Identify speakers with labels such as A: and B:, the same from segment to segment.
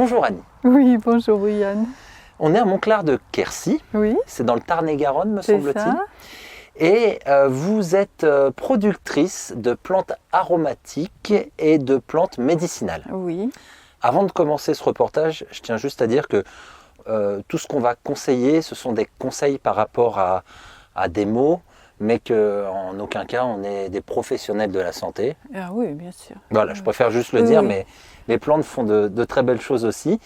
A: Bonjour Annie.
B: Oui, bonjour Yann.
A: On est à Montclar de Quercy,
B: Oui,
A: c'est dans le Tarn-et-Garonne me
B: c'est
A: semble-t-il.
B: ça.
A: Et vous êtes productrice de plantes aromatiques et de plantes médicinales.
B: Oui,
A: Avant de commencer ce reportage, je tiens juste à dire que tout ce qu'on va conseiller, ce sont des conseils par rapport à des mots, mais qu'en aucun cas on est des professionnels de la santé.
B: ah oui, bien sûr.
A: Voilà, je préfère juste le
B: Oui,
A: dire,
B: oui.
A: mais les plantes font de très belles choses aussi.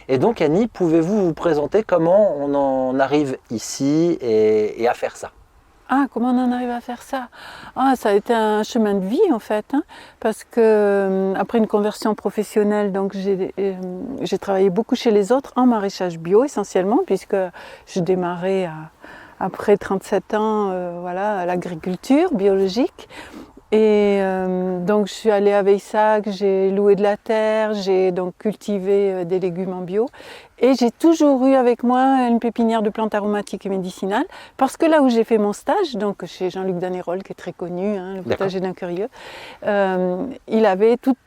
A: Et donc Annie, pouvez-vous vous présenter comment on en arrive ici et à faire ça?
B: Ah, comment on en arrive à faire ça? Ah, ça a été un chemin de vie en fait, hein, parce que après une conversion professionnelle, donc j'ai travaillé beaucoup chez les autres en maraîchage bio essentiellement, puisque je démarrais après 37 ans, voilà, à l'agriculture biologique. Et donc je suis allée à Veissac, j'ai loué de la terre, j'ai donc cultivé des légumes en bio. Et j'ai toujours eu avec moi une pépinière de plantes aromatiques et médicinales, parce que là où j'ai fait mon stage, donc chez Jean-Luc Danérolle, qui est très connu, hein, le potager d'un curieux, il avait toutes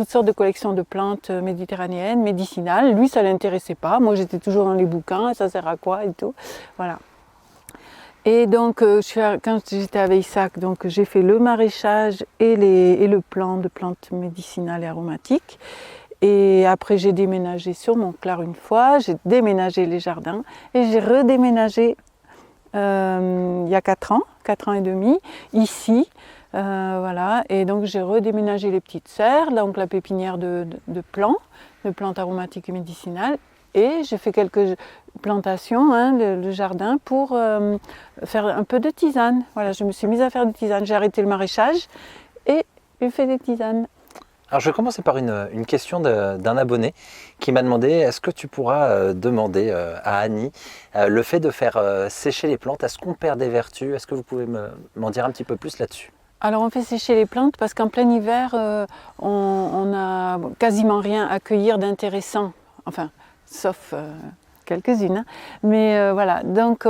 B: sortes de collections de plantes méditerranéennes, médicinales. Lui, ça ne l'intéressait pas. Moi, j'étais toujours dans les bouquins, ça sert à quoi et tout. Voilà. Et donc, quand j'étais à Veissac, donc j'ai fait le maraîchage et le plan de plantes médicinales et aromatiques. Et après, j'ai déménagé sur Montclar une fois, j'ai déménagé les jardins et j'ai redéménagé il y a 4 ans et demi, ici. Voilà. Et donc, j'ai redéménagé les petites serres, donc la pépinière de plantes aromatiques et médicinales. Et j'ai fait quelques plantations, hein, le jardin, pour faire un peu de tisane. Voilà, je me suis mise à faire des tisanes. J'ai arrêté le maraîchage et j'ai fait des tisanes.
A: Alors je vais commencer par une question d'un abonné qui m'a demandé, est-ce que tu pourras demander à Annie le fait de faire sécher les plantes, est-ce qu'on perd des vertus? Est-ce que vous pouvez m'en dire un petit peu plus là-dessus?
B: Alors on fait sécher les plantes parce qu'en plein hiver, on n'a quasiment rien à cueillir d'intéressant. Enfin, sauf quelques-unes. Hein. Mais voilà, donc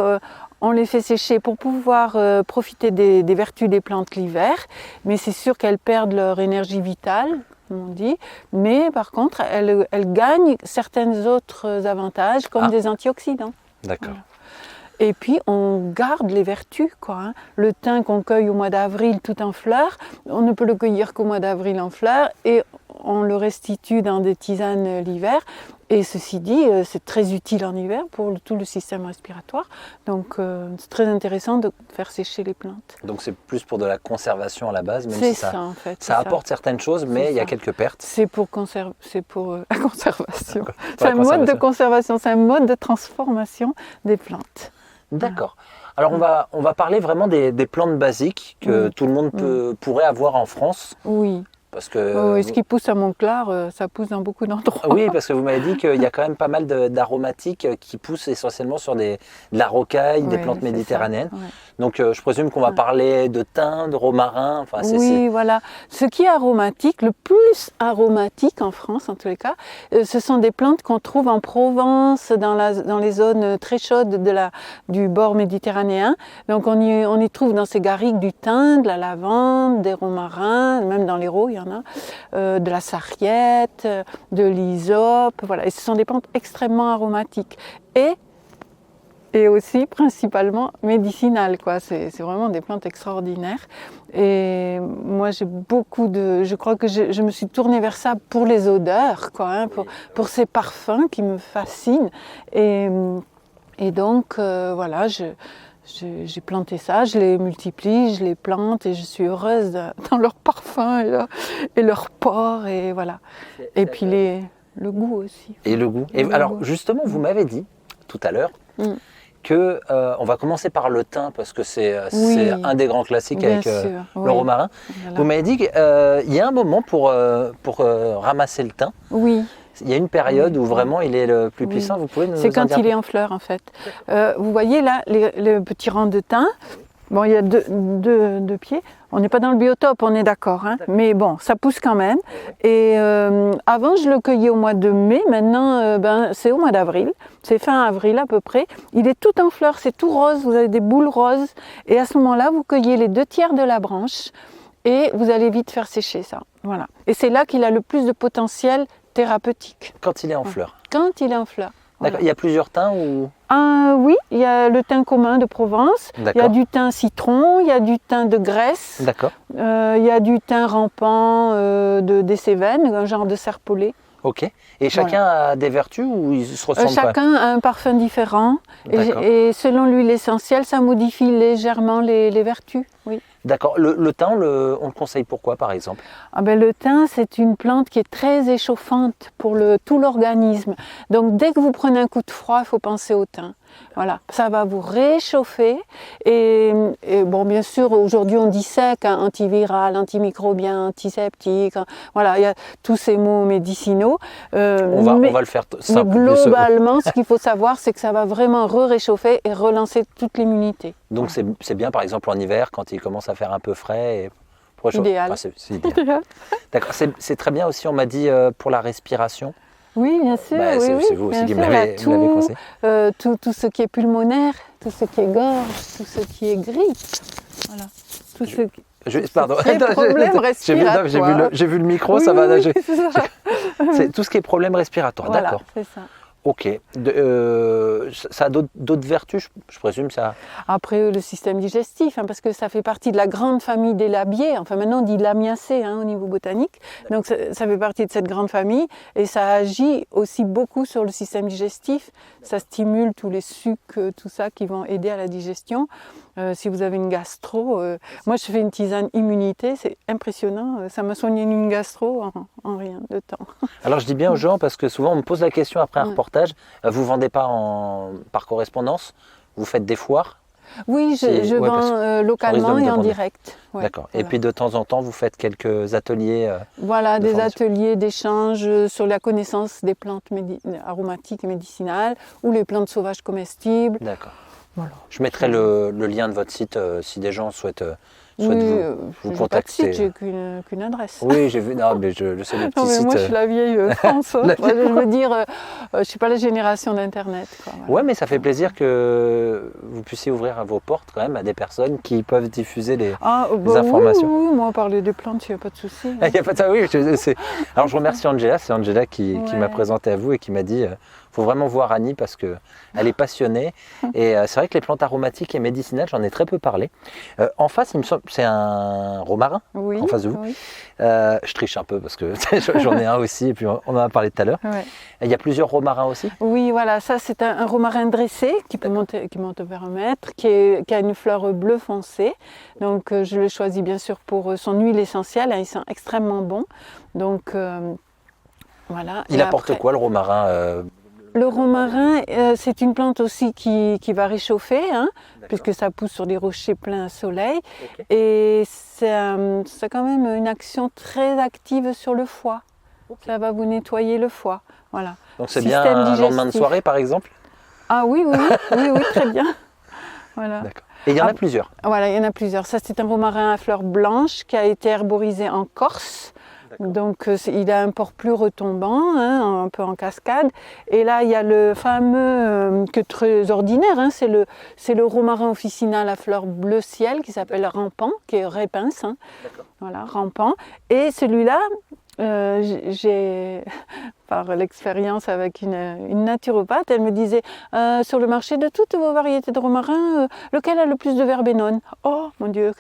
B: on les fait sécher pour pouvoir profiter des vertus des plantes l'hiver. Mais c'est sûr qu'elles perdent leur énergie vitale, comme on dit. Mais par contre, elles gagnent certains autres avantages, comme des antioxydants.
A: D'accord.
B: Voilà. Et puis on garde les vertus, quoi. Hein. Le thym qu'on cueille au mois d'avril tout en fleurs, on ne peut le cueillir qu'au mois d'avril en fleurs et on le restitue dans des tisanes l'hiver. Et ceci dit, c'est très utile en hiver pour tout le système respiratoire. Donc c'est très intéressant de faire sécher les plantes.
A: Donc c'est plus pour de la conservation à la base, même
B: C'est
A: si
B: ça, en fait.
A: ça apporte certaines choses, mais il y a quelques pertes.
B: C'est pour la conservation.
A: C'est un
B: mode de conservation, c'est un mode de transformation des plantes.
A: D'accord. Alors on va parler vraiment des plantes basiques que tout le monde pourrait avoir en France.
B: Oui.
A: Parce que
B: ce qui pousse à Montclar, ça pousse dans beaucoup d'endroits.
A: Oui, parce que vous m'avez dit qu'il y a quand même pas mal d'aromatiques qui poussent essentiellement sur de la rocaille, des plantes méditerranéennes.
B: Ouais.
A: Donc je présume qu'on va parler de thym, de romarin. Enfin,
B: voilà. Ce qui est aromatique, le plus aromatique en France en tous les cas, ce sont des plantes qu'on trouve en Provence, dans les zones très chaudes du bord méditerranéen. Donc on y trouve dans ces garrigues du thym, de la lavande, des romarins, même dans l'Hérault il y en a, de la sarriette, de l'hysope. Voilà. Et ce sont des plantes extrêmement aromatiques. Et aussi principalement médicinales, quoi. C'est vraiment des plantes extraordinaires. Et moi je crois que je me suis tournée vers ça pour les odeurs, quoi, hein, pour ces parfums qui me fascinent. Et donc voilà, j'ai planté ça, je les multiplie, je les plante et je suis heureuse dans leur parfum et leur port et voilà. Et puis le goût aussi.
A: Et le goût. Et alors justement, vous m'avez dit tout à l'heure que on va commencer par le thym parce que c'est un des grands classiques avec le romarin. Voilà. Vous m'avez dit qu'il y a un moment pour ramasser le thym.
B: Oui.
A: Il y a une période où vraiment il est le plus puissant. Vous pouvez nous en dire?
B: C'est quand il est en fleurs en fait. Vous voyez là les petits rangs de thym. Bon, il y a deux pieds. On n'est pas dans le biotope, on est d'accord. Hein, mais bon, ça pousse quand même. Et avant, je le cueillais au mois de mai. Maintenant, c'est au mois d'avril. C'est fin avril à peu près. Il est tout en fleurs, c'est tout rose. Vous avez des boules roses. Et à ce moment-là, vous cueillez les 2/3 de la branche. Et vous allez vite faire sécher ça. Voilà. Et c'est là qu'il a le plus de potentiel thérapeutique.
A: Quand il est en fleur.
B: Quand il est en fleur.
A: D'accord. Il y a plusieurs thym ou...
B: Oui, il y a le thym commun de Provence, il y a du thym citron, il y a du thym de Grèce, il y a du thym rampant des Cévennes, un genre de serpolet.
A: Ok. Et chacun a des vertus ou ils se ressemblent pas?
B: Chacun a un parfum différent et selon l'huile essentielle, ça modifie légèrement les vertus. Oui.
A: D'accord. Le thym, on le conseille pourquoi par exemple?
B: Le thym, c'est une plante qui est très échauffante pour tout l'organisme. Donc dès que vous prenez un coup de froid, il faut penser au thym. Voilà, ça va vous réchauffer et bon, bien sûr, aujourd'hui on dit sec, hein, antiviral, antimicrobien, antiseptique, hein, voilà, il y a tous ces mots médicinaux.
A: On va le faire simple.
B: Mais globalement, ce qu'il faut savoir, c'est que ça va vraiment réchauffer et relancer toute l'immunité.
A: Donc c'est bien, par exemple, en hiver, quand il commence à faire un peu frais.
B: Idéal.
A: Enfin, c'est idéal. D'accord, c'est très bien aussi, on m'a dit, pour la respiration.
B: Oui, bien sûr.
A: C'est vous aussi qui me l'avez conseillé.
B: Tout ce qui est pulmonaire, tout ce qui est gorge, tout ce qui est gris. Voilà.
A: Pardon.
B: Problème respiratoire.
A: J'ai vu le micro, ça va. C'est tout ce qui est problème respiratoire,
B: voilà,
A: d'accord.
B: C'est ça.
A: Ok. Ça a d'autres vertus, je présume ça.
B: Après le système digestif, hein, parce que ça fait partie de la grande famille des labiers. Enfin maintenant on dit lamiacées au niveau botanique. Donc ça fait partie de cette grande famille et ça agit aussi beaucoup sur le système digestif. Ça stimule tous les sucs, tout ça qui vont aider à la digestion. Si vous avez une gastro, moi je fais une tisane immunité, c'est impressionnant. Ça m'a soigné une gastro en rien de temps.
A: Alors je dis bien aux gens parce que souvent on me pose la question après un reportage. Vous vendez pas par correspondance? Vous faites des foires?
B: Oui, je vends localement et en direct.
A: Ouais, d'accord. Voilà. Et puis de temps en temps, vous faites quelques ateliers
B: Voilà, des ateliers d'échange sur la connaissance des plantes aromatiques et médicinales ou les plantes sauvages comestibles.
A: D'accord. Voilà. Je mettrai le lien de votre site si des gens souhaitent vous contacter.
B: Pas de site, j'ai qu'une adresse.
A: Oui, j'ai vu. Non, mais je sais le petit site.
B: Moi, je suis la vieille France. Je veux dire, je ne suis pas la génération d'Internet. Voilà.
A: Ouais, mais ça fait plaisir que vous puissiez ouvrir vos portes quand même à des personnes qui peuvent diffuser les informations.
B: Oui, moi, parler des plantes, il n'y a pas de souci.
A: Il n'y a pas de ça, oui. Alors, je remercie Angela. C'est Angela qui m'a présenté à vous et qui m'a dit faut vraiment voir Annie parce qu'elle est passionnée. Et c'est vrai que les plantes aromatiques et médicinales, j'en ai très peu parlé. En face, il me semble, c'est un romarin en face de vous. Oui. Je triche un peu parce que j'en ai un aussi et puis on en a parlé tout à l'heure. Ouais. Il y a plusieurs romarins aussi?
B: Oui, voilà, ça c'est un romarin dressé qui monte vers 1 mètre, qui a une fleur bleu foncé. Donc je l'ai choisi bien sûr pour son huile essentielle, ils sont extrêmement bons. Donc voilà.
A: Il apporte quoi le romarin?
B: Le romarin, c'est une plante aussi qui va réchauffer, hein, puisque ça pousse sur des rochers pleins soleil. Okay. Et c'est quand même une action très active sur le foie. Okay. Ça va vous nettoyer le foie. Voilà.
A: Donc c'est bien un lendemain de soirée par exemple?
B: Ah oui, très bien. Voilà.
A: D'accord. Et il y en a plusieurs?
B: Voilà, il y en a plusieurs. Ça, c'est un romarin à fleurs blanches qui a été herborisé en Corse. Donc il a un port plus retombant, hein, un peu en cascade. Et là il y a le fameux, que très ordinaire, hein, c'est le romarin officinal à fleurs bleu ciel qui s'appelle rampant, qui est répince. Hein. Voilà, rampant. Et celui-là, j'ai, par l'expérience avec une naturopathe, elle me disait sur le marché de toutes vos variétés de romarin, lequel a le plus de verbenone? Oh mon Dieu,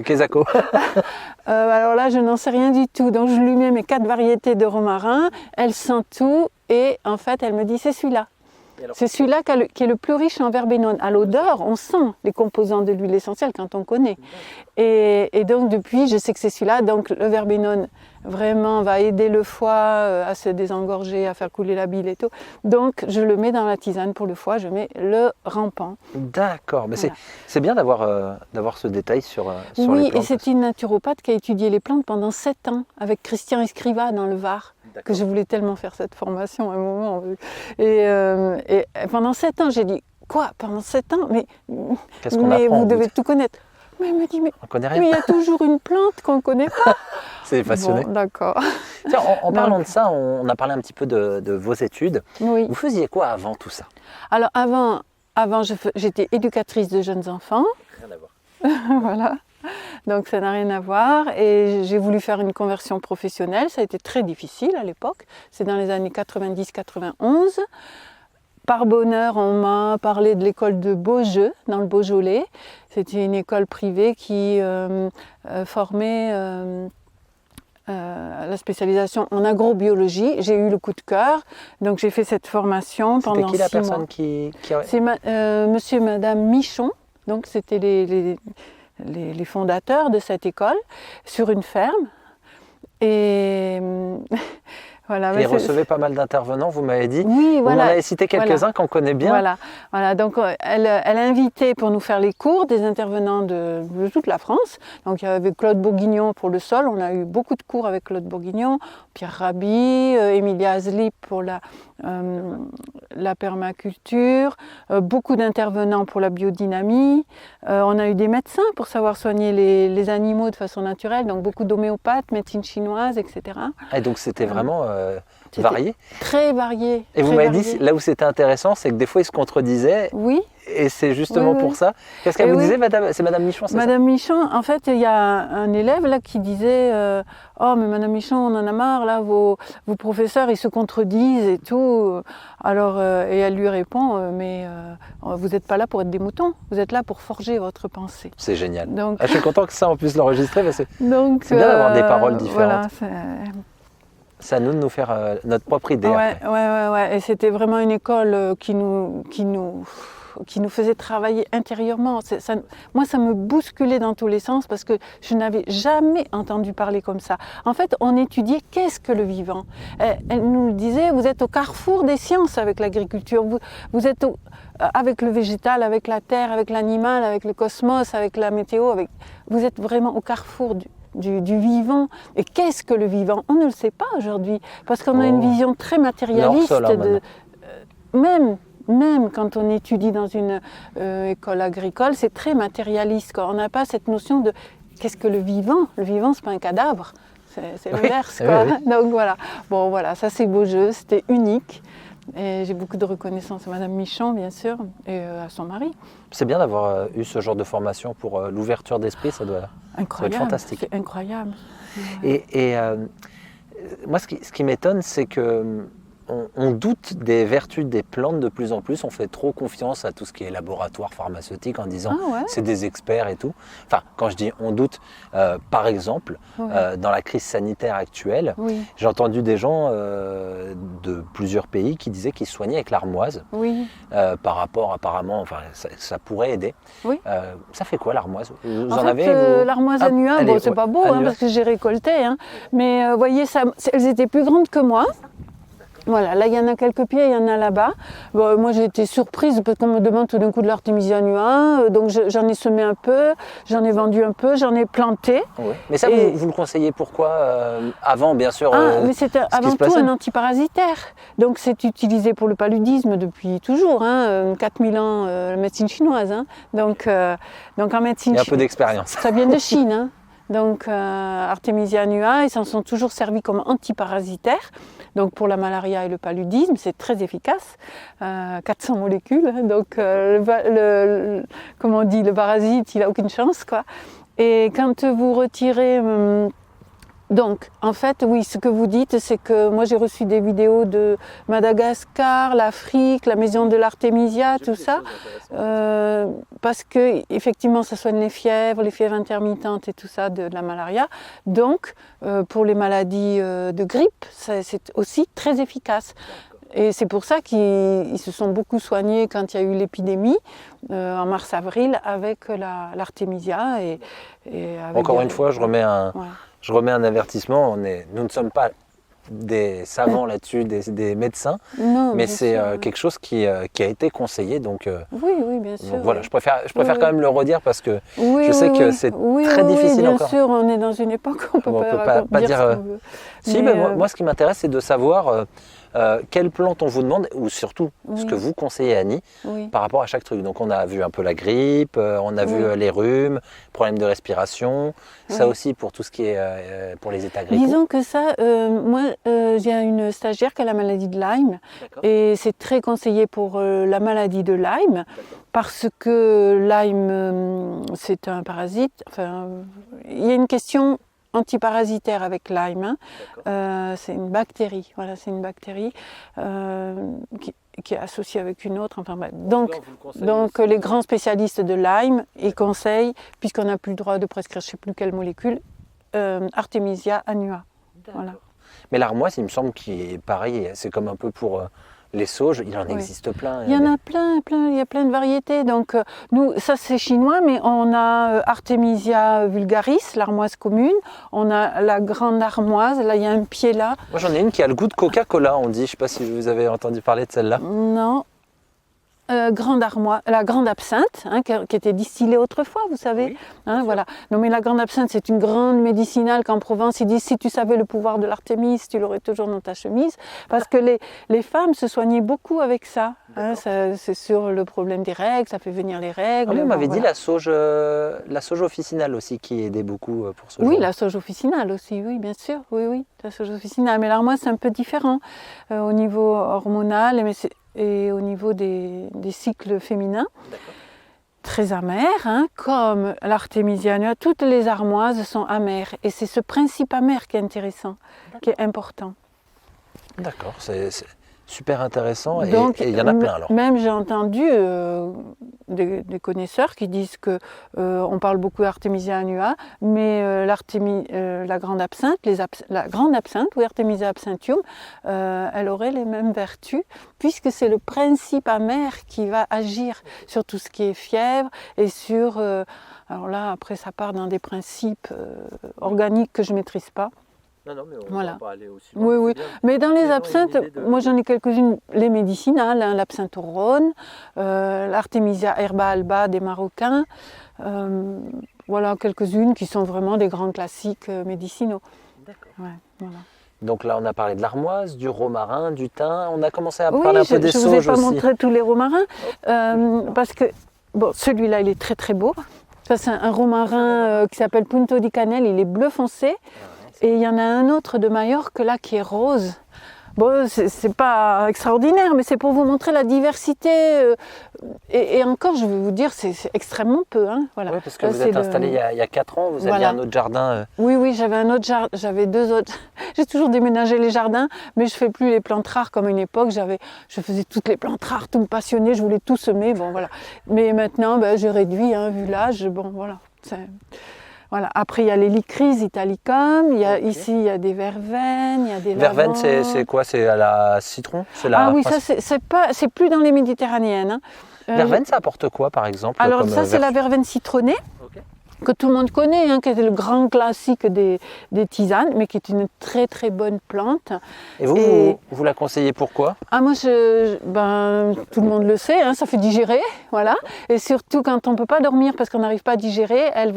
A: Quesaco.
B: Alors là, je n'en sais rien du tout. Donc je lui mets mes 4 variétés de romarin, elle sent tout et en fait, elle me dit c'est celui-là. C'est celui-là qui est le plus riche en verbenone. À l'odeur, on sent les composants de l'huile essentielle quand on connaît. Et donc depuis, je sais que c'est celui-là. Donc le verbenone vraiment va aider le foie à se désengorger, à faire couler la bile et tout. Donc je le mets dans la tisane pour le foie, je mets le rampant.
A: D'accord, mais voilà. C'est bien d'avoir ce détail sur les plantes.
B: Oui, et c'est une naturopathe qui a étudié les plantes pendant 7 ans avec Christian Escriva dans le Var. Que je voulais tellement faire cette formation à un moment. Et pendant 7 ans, j'ai dit, quoi, pendant 7 ans? Mais vous devez tout connaître. Mais elle me dit, mais il y a toujours une plante qu'on ne connaît pas.
A: C'est passionné.
B: Bon, d'accord.
A: Tiens, en parlant de ça, on a parlé un petit peu de vos études.
B: Oui.
A: Vous faisiez quoi avant tout ça?
B: Alors avant j'étais éducatrice de jeunes enfants.
A: Rien à voir.
B: Voilà. Donc ça n'a rien à voir. Et j'ai voulu faire une conversion professionnelle. Ça a été très difficile à l'époque. C'est dans les années 90-91. Par bonheur, on m'a parlé de l'école de Beaujeu, dans le Beaujolais. C'était une école privée qui formait la spécialisation en agrobiologie. J'ai eu le coup de cœur, donc j'ai fait cette formation pendant 6 mois.
A: C'était qui la personne qui
B: C'est monsieur et madame Michon, donc c'était les fondateurs de cette école, sur une ferme. Et voilà.
A: Et recevait pas mal d'intervenants, vous m'avez dit.
B: Oui, voilà.
A: Vous m'en avez cité quelques-uns qu'on connaît bien.
B: Voilà. Donc elle a invité pour nous faire les cours des intervenants de toute la France. Donc il y avait Claude Bourguignon pour le sol. On a eu beaucoup de cours avec Claude Bourguignon, Pierre Rabhi, Emilia Azlip pour la permaculture, beaucoup d'intervenants pour la biodynamie. On a eu des médecins pour savoir soigner les animaux de façon naturelle, donc beaucoup d'homéopathes, médecine chinoise, etc.
A: Et donc c'était vraiment varié.
B: Très varié.
A: Et vous m'avez dit, là où c'était intéressant, c'est que des fois ils se contredisaient.
B: Oui.
A: Et c'est justement pour ça. Qu'est-ce qu'elle vous disait, madame? C'est Madame Michon, c'est ça?
B: Madame Michon, en fait, il y a un élève là qui disait oh, mais Madame Michon, on en a marre, là, vos professeurs, ils se contredisent et tout. Alors, et elle lui répond mais vous n'êtes pas là pour être des moutons, vous êtes là pour forger votre pensée.
A: C'est génial.
B: Donc,
A: je suis content que ça, on puisse l'enregistrer, parce que c'est bien d'avoir des paroles différentes.
B: Voilà,
A: c'est à nous de nous faire notre propre idée.
B: Ouais. Et c'était vraiment une école qui nous faisait travailler intérieurement. Moi, ça me bousculait dans tous les sens parce que je n'avais jamais entendu parler comme ça. En fait, on étudiait qu'est-ce que le vivant. Elle nous disait, vous êtes au carrefour des sciences avec l'agriculture. Vous êtes avec le végétal, avec la terre, avec l'animal, avec le cosmos, avec la météo. Vous êtes vraiment au carrefour du vivant. Et qu'est-ce que le vivant? On ne le sait pas aujourd'hui parce qu'on a une vision très matérialiste. Même quand on étudie dans une école agricole, c'est très matérialiste. On n'a pas cette notion de qu'est-ce que le vivant? Le vivant, c'est pas un cadavre, c'est l'inverse. Oui. Donc voilà. Bon voilà, ça c'est Beaujeu, c'était unique. Et j'ai beaucoup de reconnaissance à Madame Michon, bien sûr, et à son mari.
A: C'est bien d'avoir eu ce genre de formation pour l'ouverture d'esprit, ça doit être fantastique.
B: C'est incroyable.
A: Et moi, ce qui m'étonne, c'est que on doute des vertus des plantes de plus en plus. On fait trop confiance à tout ce qui est laboratoire pharmaceutique en disant c'est des experts et tout. Enfin, quand je dis on doute, par exemple, dans la crise sanitaire actuelle, j'ai entendu des gens de plusieurs pays qui disaient qu'ils soignaient avec l'armoise. Par rapport, apparemment, enfin, ça pourrait aider. Ça fait quoi l'armoise? Vous en avez
B: l'armoise annua, bon, c'est pas beau parce que j'ai récolté, mais vous voyez, elles étaient plus grandes que moi. Voilà, là il y en a quelques pieds, il y en a là-bas. Bon, moi j'ai été surprise parce qu'on me demande tout d'un coup de l'Artemisia annua, donc j'en ai semé un peu, j'en ai vendu un peu, j'en ai planté.
A: Oui. Mais ça, vous le conseillez pourquoi avant, bien sûr.
B: Mais c'est avant tout un antiparasitaire. Donc c'est utilisé pour le paludisme depuis toujours, 4000 ans, la médecine chinoise. Donc en médecine chinoise. Il
A: y a un peu d'expérience.
B: Ça vient de Chine. Donc Artemisia annua, ils s'en sont toujours servis comme antiparasitaire. Donc pour la malaria et le paludisme, c'est très efficace, 400 molécules. Donc comme on dit, le parasite, il n'a aucune chance, quoi. Et quand vous retirez... Donc, en fait, oui, ce que vous dites, c'est que moi j'ai reçu des vidéos de Madagascar, l'Afrique, la maison de l'Artemisia, tout ça, parce que effectivement, ça soigne les fièvres intermittentes et tout ça de la malaria. Donc, pour les maladies de grippe, c'est aussi très efficace. Et c'est pour ça qu'ils se sont beaucoup soignés quand il y a eu l'épidémie en mars-avril avec l'Artemisia. Et
A: encore une fois, je remets un avertissement, nous ne sommes pas des savants là-dessus, des médecins, mais c'est quelque chose qui a été conseillé. Donc,
B: oui, bien sûr.
A: Donc voilà, je préfère quand même le redire parce que je sais que c'est très difficile
B: bien
A: encore.
B: Bien sûr, on est dans une époque où on ne peut pas dire ce qu'on veut.
A: Si, mais moi, ce qui m'intéresse, c'est de savoir quelle plante on vous demande, ou surtout ce que vous conseillez Annie par rapport à chaque truc. Donc on a vu un peu la grippe, on a vu les rhumes, problèmes de respiration, ça aussi pour tout ce qui est pour les états grippaux.
B: Disons que ça, moi j'ai une stagiaire qui a la maladie de Lyme et c'est très conseillé pour la maladie de Lyme parce que Lyme c'est un parasite, enfin il y a une question antiparasitaire avec Lyme, c'est une bactérie, voilà, c'est une bactérie qui est associée avec une autre, enfin bref. Donc les grands spécialistes de Lyme, ils conseillent, puisqu'on n'a plus le droit de prescrire je ne sais plus quelle molécule, Artemisia annua. Voilà.
A: Mais l'armoise, il me semble qu'il est pareil, c'est comme un peu pour les sauges, il en existe plein.
B: Il y en a plein, il y a plein de variétés. Donc nous, ça c'est chinois, mais on a Artemisia vulgaris, l'armoise commune. On a la grande armoise, là il y a un pied là.
A: Moi j'en ai une qui a le goût de Coca-Cola, on dit. Je ne sais pas si vous avez entendu parler de celle-là.
B: Non. Grande armoise, la grande absinthe, hein, qui était distillée autrefois, vous savez. Hein, voilà. Non, mais la grande absinthe, c'est une grande médicinale qu'en Provence, ils disent si tu savais le pouvoir de l'Artémis, tu l'aurais toujours dans ta chemise. Parce que les femmes se soignaient beaucoup avec ça. Hein, c'est sur le problème des règles, ça fait venir les règles.
A: Ah, on m'avait dit la sauge officinale aussi qui aidait beaucoup pour ce genre.
B: Oui, la sauge officinale aussi, oui, bien sûr. Oui, la sauge officinale. Mais l'armoise, c'est un peu différent au niveau hormonal. Et au niveau des cycles féminins, très amères, hein, comme l'Artemisia annua, toutes les armoises sont amères. Et c'est ce principe amer qui est intéressant, qui est important.
A: D'accord, c'est super intéressant. Donc, et il y en a plein alors.
B: Même j'ai entendu des connaisseurs qui disent que on parle beaucoup d'Artemisia annua, mais la grande absinthe, la grande absinthe ou Artemisia absinthium, elle aurait les mêmes vertus puisque c'est le principe amer qui va agir sur tout ce qui est fièvre et sur. Alors là, après, ça part dans des principes organiques que je ne maîtrise pas.
A: Non, mais on va pas aller aussi loin.
B: Oui. Mais dans les absinthes, moi j'en ai quelques-unes, les médicinales, hein, l'absinthe au Rhône, l'Artemisia herba alba des Marocains, voilà quelques-unes qui sont vraiment des grands classiques médicinaux.
A: D'accord.
B: Ouais, voilà.
A: Donc là, on a parlé de l'armoise, du romarin, du thym, on a commencé à parler un peu des sauges aussi.
B: Je ne vous ai pas montré tous les romarins, parce que bon, celui-là il est très très beau. Ça c'est un romarin qui s'appelle Punto di Cannelle, il est bleu foncé. Et il y en a un autre de Majorque là qui est rose. Bon, c'est pas extraordinaire, mais c'est pour vous montrer la diversité. Et encore, je vais vous dire, c'est extrêmement peu. Hein, voilà.
A: Oui, parce que vous êtes installé il y a 4 ans, vous aviez un autre jardin.
B: Oui, j'avais un autre jardin, j'avais 2 autres. J'ai toujours déménagé les jardins, mais je ne fais plus les plantes rares comme à une époque. Je faisais toutes les plantes rares, tout me passionnait, je voulais tout semer. Bon, voilà. Mais maintenant, j'ai réduit, hein, vu l'âge. Bon, voilà. Voilà. Après, il y a les Lycris italicum, ici il y a des verveines, il y a des
A: verveine, c'est quoi? C'est à la citron?
B: Ah oui, ça c'est plus dans les méditerranéennes. Hein.
A: Verveine, ça apporte quoi par exemple?
B: Alors ça c'est la verveine citronnée, que tout le monde connaît, hein, qui est le grand classique des tisanes, mais qui est une très très bonne plante.
A: Et vous la conseillez pourquoi?
B: Ah moi, tout le monde le sait, hein, ça fait digérer, voilà. Et surtout quand on ne peut pas dormir parce qu'on n'arrive pas à digérer, elle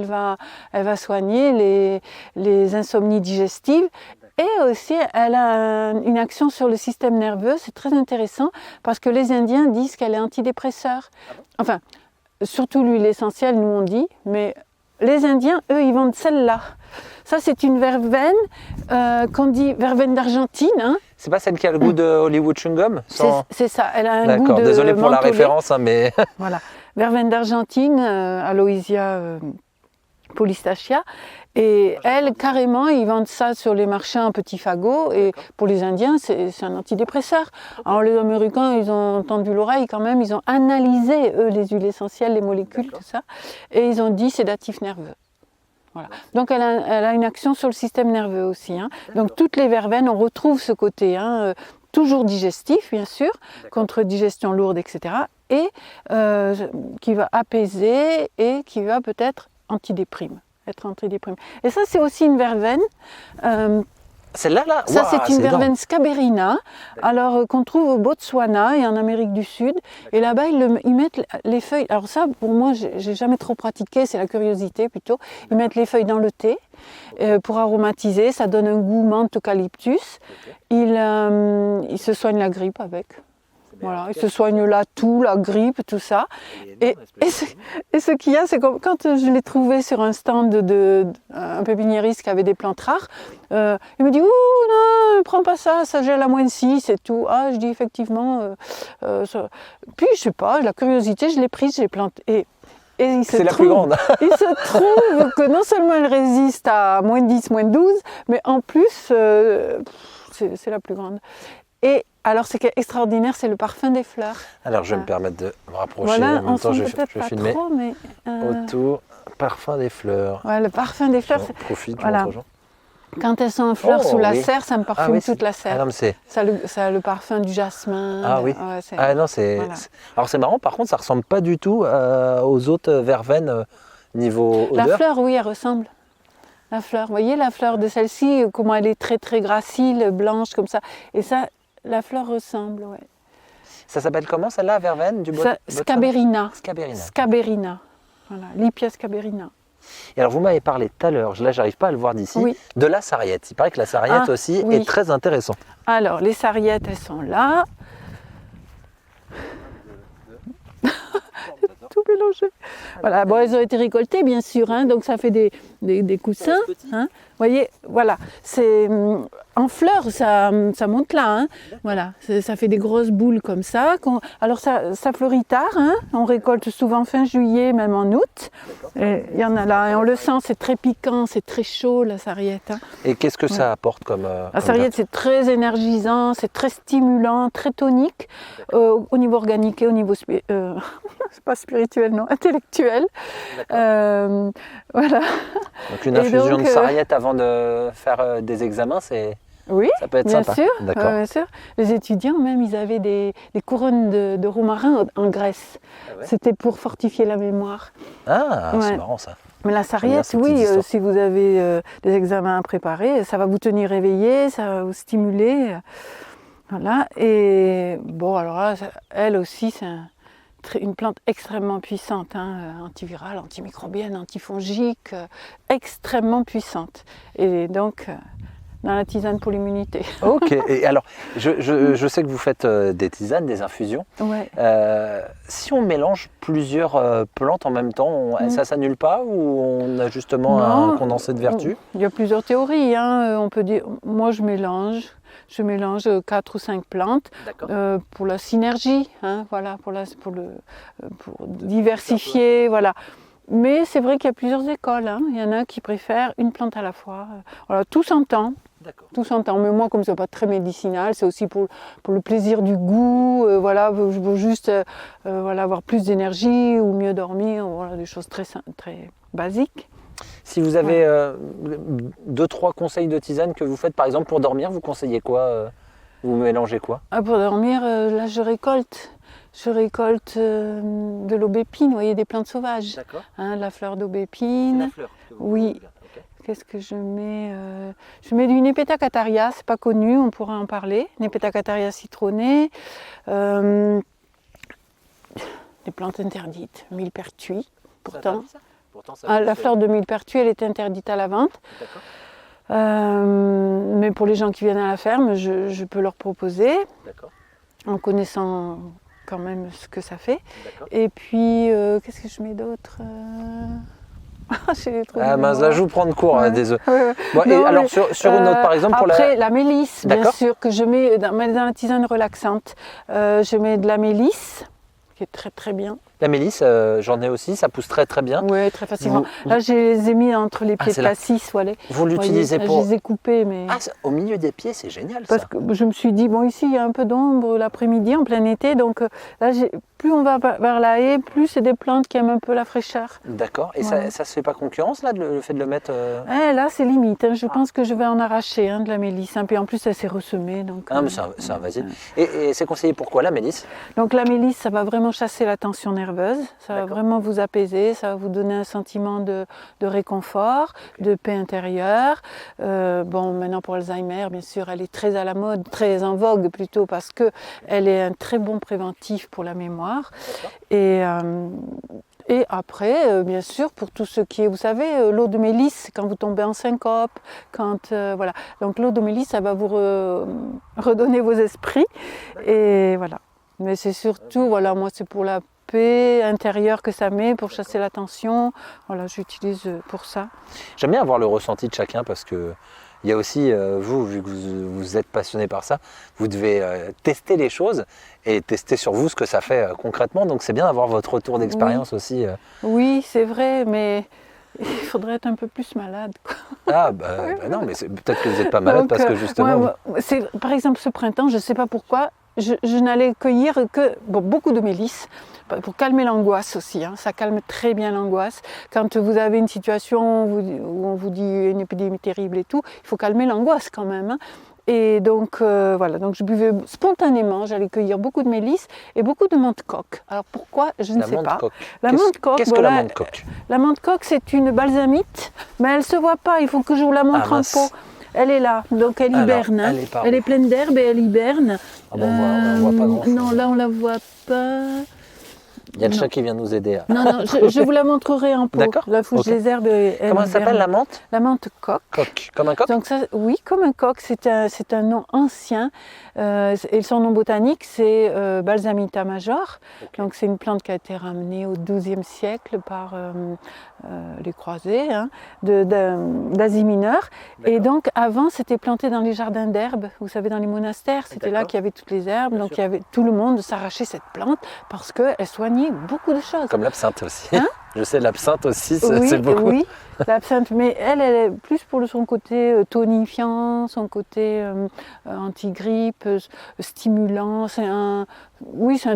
B: va soigner les insomnies digestives. Et aussi, elle a une action sur le système nerveux, c'est très intéressant, parce que les Indiens disent qu'elle est antidépresseur. Enfin, surtout l'huile essentielle, nous on dit, mais les Indiens, eux, ils vendent celle-là. Ça, c'est une verveine qu'on dit verveine d'Argentine. Hein.
A: C'est pas celle qui a le goût de Hollywood Chewing Gum?
B: C'est ça, elle a un goût de
A: D'accord, désolé pour la référence, hein, mais...
B: Voilà, verveine d'Argentine, Aloysia polystachia. Et elle, carrément, ils vendent ça sur les marchés en petits fagots. Et pour les Indiens, c'est un antidépresseur. Alors les Américains, ils ont tendu l'oreille quand même. Ils ont analysé, eux, les huiles essentielles, les molécules, tout ça. Et ils ont dit sédatif nerveux. Voilà. Donc elle a une action sur le système nerveux aussi. Hein. Donc toutes les verveines, on retrouve ce côté, hein, toujours digestif, bien sûr, contre digestion lourde, etc. Et qui va apaiser et qui va peut-être être antidéprime. Et ça, c'est aussi une verveine
A: Celle-là, là,
B: ça,
A: wow,
B: c'est une verveine
A: énorme.
B: scaberina, alors qu'on trouve au Botswana et en Amérique du Sud. Et là-bas, ils mettent les feuilles. Alors ça, pour moi, j'ai jamais trop pratiqué, c'est la curiosité plutôt. Ils mettent les feuilles dans le thé pour aromatiser. Ça donne un goût menthe eucalyptus. Ils se soignent la grippe avec. Voilà, ils se soignent la toux, la grippe, tout ça. Et ce qu'il y a, c'est que quand je l'ai trouvé sur un stand un pépiniériste qui avait des plantes rares, il me dit « Ouh, non, prends pas ça, ça gèle à -6 et tout. » Ah, je dis effectivement, puis je sais pas, la curiosité, je l'ai prise, j'ai planté.
A: C'est la plus grande.
B: Il se trouve que non seulement elle résiste à -10, -12, mais en plus, c'est la plus grande. Et alors, ce qui est extraordinaire, c'est le parfum des fleurs.
A: Alors, je vais me permettre de me rapprocher.
B: Voilà,
A: en même temps, je vais
B: pas
A: filmer
B: trop, mais
A: autour. Parfum des fleurs.
B: Ouais, le parfum des fleurs.
A: J'en profite, je
B: voilà.
A: montre aux gens.
B: Quand elles sont en fleurs sous la serre, ça me parfume toute la serre.
A: Ah, non,
B: ça a le parfum du jasmin.
A: Ah oui.
B: Ouais,
A: non, voilà. Alors c'est marrant. Par contre, ça ressemble pas du tout aux autres verveines niveau odeur.
B: La fleur, oui, elle ressemble. La fleur, vous voyez la fleur de celle-ci, comment elle est très très gracile, blanche comme ça. Et ça, la fleur ressemble, ouais.
A: Ça s'appelle comment celle-là, verveine du
B: Scaberina.
A: Scaberina.
B: Scaberina. Voilà, Lipia scaberina.
A: Et alors vous m'avez parlé tout à l'heure, là j'arrive pas à le voir d'ici, de la sarriette. Il paraît que la sarriette aussi est très intéressante.
B: Alors les sarriettes, elles sont là. Tout mélangé. Voilà, bon, elles ont été récoltées bien sûr, hein, donc ça fait des coussins. Hein. Vous voyez, voilà, c'est en fleurs, ça monte là. Hein. Voilà, ça fait des grosses boules comme ça. Alors ça fleurit tard, hein. On récolte souvent fin juillet, même en août. Il y en a là, et on le sent, c'est très piquant, c'est très chaud la sarriette. Hein.
A: Et qu'est-ce que ça apporte comme
B: la sarriette, c'est très énergisant, c'est très stimulant, très tonique au niveau organique et au niveau c'est pas spirituel, non, intellectuel. Voilà.
A: Donc une infusion de sarriette avant de faire des examens, ça peut être
B: bien
A: sympa.
B: Sûr,
A: bien
B: sûr. Les étudiants même, ils avaient des couronnes de romarin en Grèce. Ah ouais. C'était pour fortifier la mémoire.
A: Ah, c'est marrant ça.
B: Mais la sarriette, oui, si vous avez des examens à préparer, ça va vous tenir éveillé, ça va vous stimuler. Voilà. Et bon, alors là, elle aussi, c'est une plante extrêmement puissante, hein, antivirale, antimicrobienne, antifongique, extrêmement puissante. Et donc, dans la tisane pour l'immunité.
A: Ok, et alors, je sais que vous faites des tisanes, des infusions.
B: Ouais.
A: Si on mélange plusieurs plantes en même temps, ça s'annule pas ou on a justement un condensé de vertu?
B: Il y a plusieurs théories. Hein. On peut dire, moi je mélange 4 ou 5 plantes pour la synergie, hein, voilà, pour diversifier, voilà. Mais c'est vrai qu'il y a plusieurs écoles. Hein. Il y en a qui préfèrent une plante à la fois. Voilà, tout s'entend. Tout s'entend. Mais moi, comme c'est pas très médicinal, c'est aussi pour le plaisir du goût. Voilà, pour juste avoir plus d'énergie ou mieux dormir. Voilà, des choses très basiques.
A: Si vous avez 2-3 conseils de tisane que vous faites, par exemple, pour dormir, vous conseillez quoi Vous mélangez quoi?
B: Pour dormir, là, je récolte de l'aubépine, vous voyez, des plantes sauvages.
A: D'accord.
B: Hein, la fleur d'aubépine.
A: La fleur.
B: Oui. Okay. Qu'est-ce que je mets Je mets du Nepeta cataria, c'est pas connu, on pourra en parler. Nepeta cataria citronnée. Des plantes interdites, millepertuis, pourtant. La fleur de millepertuis, elle est interdite à la vente. Mais pour les gens qui viennent à la ferme, je peux leur proposer, en connaissant quand même ce que ça fait. Et puis, qu'est-ce que je mets d'autre
A: là, je vous prends de court, désolé. Bon, et alors, sur une autre, par exemple,
B: après, la mélisse, bien sûr, que je mets dans la tisane relaxante. Je mets de la mélisse, qui est très très bien.
A: La mélisse, j'en ai aussi, ça pousse très très bien.
B: Oui, très facilement. Là, je les ai mis entre les pieds de cassis. Voilà.
A: Vous l'utilisez pour...
B: Je les ai coupés, mais...
A: au milieu des pieds, c'est génial.
B: Parce que je me suis dit, bon, ici, il y a un peu d'ombre l'après-midi, en plein été, donc là, plus on va vers la haie, plus c'est des plantes qui aiment un peu la fraîcheur.
A: D'accord. Et ça se fait pas concurrence, là, le fait de le mettre
B: Là, c'est limite. Hein. Je pense que je vais en arracher de la mélisse. Puis en plus, elle s'est ressemée. Donc,
A: mais c'est invasif. Et c'est conseillé pourquoi, la mélisse?
B: Donc la mélisse, ça va vraiment chasser la tension nerveuse. nerveuse, ça va vraiment vous apaiser, ça va vous donner un sentiment de réconfort, de paix intérieure. Bon, maintenant pour Alzheimer, bien sûr, elle est très à la mode, très en vogue plutôt, parce qu'elle est un très bon préventif pour la mémoire. Et après, bien sûr, pour tout ce qui est, vous savez, l'eau de mélisse, quand vous tombez en syncope, voilà. Donc l'eau de mélisse, ça va vous redonner vos esprits. Et voilà. Mais c'est surtout, voilà, moi c'est pour la paix intérieure que ça met, pour chasser la tension. Voilà, j'utilise pour ça.
A: J'aime bien avoir le ressenti de chacun parce que il y a aussi, vous, vu que vous êtes passionné par ça, vous devez tester les choses et tester sur vous ce que ça fait concrètement. Donc c'est bien d'avoir votre retour d'expérience aussi.
B: Oui, c'est vrai, mais il faudrait être un peu plus malade, quoi.
A: Ah, non, mais peut-être que vous n'êtes pas malade parce que justement...
B: Par exemple, ce printemps, je ne sais pas pourquoi, je n'allais cueillir que beaucoup de mélisse, pour calmer l'angoisse aussi, hein. Ça calme très bien l'angoisse. Quand vous avez une situation où on vous dit une épidémie terrible et tout, il faut calmer l'angoisse quand même, hein. Et donc voilà, donc je buvais spontanément, j'allais cueillir beaucoup de mélisse et beaucoup de menthe coque. Alors pourquoi, je ne sais pas. La menthe coque,
A: qu'est-ce que la menthe coque?
B: La menthe coque, c'est une balsamite, mais elle ne se voit pas, il faut que je vous la montre en pot. Elle est là, donc elle hiberne. Alors, elle est pleine d'herbe et elle hiberne.
A: Ah bon, on voit pas grand-chose.
B: Non, là on la voit pas.
A: Il y a le chat qui vient nous aider.
B: Non, je vous la montrerai en pot.
A: D'accord.
B: La fouche des herbes.
A: Comment elle s'appelle, la menthe?
B: La menthe coque.
A: Coque, comme un coq?
B: Donc ça, oui, comme un coq, c'est un nom ancien. Et son nom botanique, c'est Balsamita major. Okay. Donc c'est une plante qui a été ramenée au XIIe siècle par les croisés, hein, d'Asie mineure. Et donc avant, c'était planté dans les jardins d'herbes. Vous savez, dans les monastères, c'était là qu'il y avait toutes les herbes. Donc tout le monde s'arrachait cette plante parce qu'elle soignait beaucoup de choses.
A: Comme l'absinthe aussi.
B: Hein?
A: Je sais, l'absinthe aussi, c'est beaucoup.
B: Oui, l'absinthe, mais elle est plus pour son côté tonifiant, son côté anti-grippe, stimulant. C'est un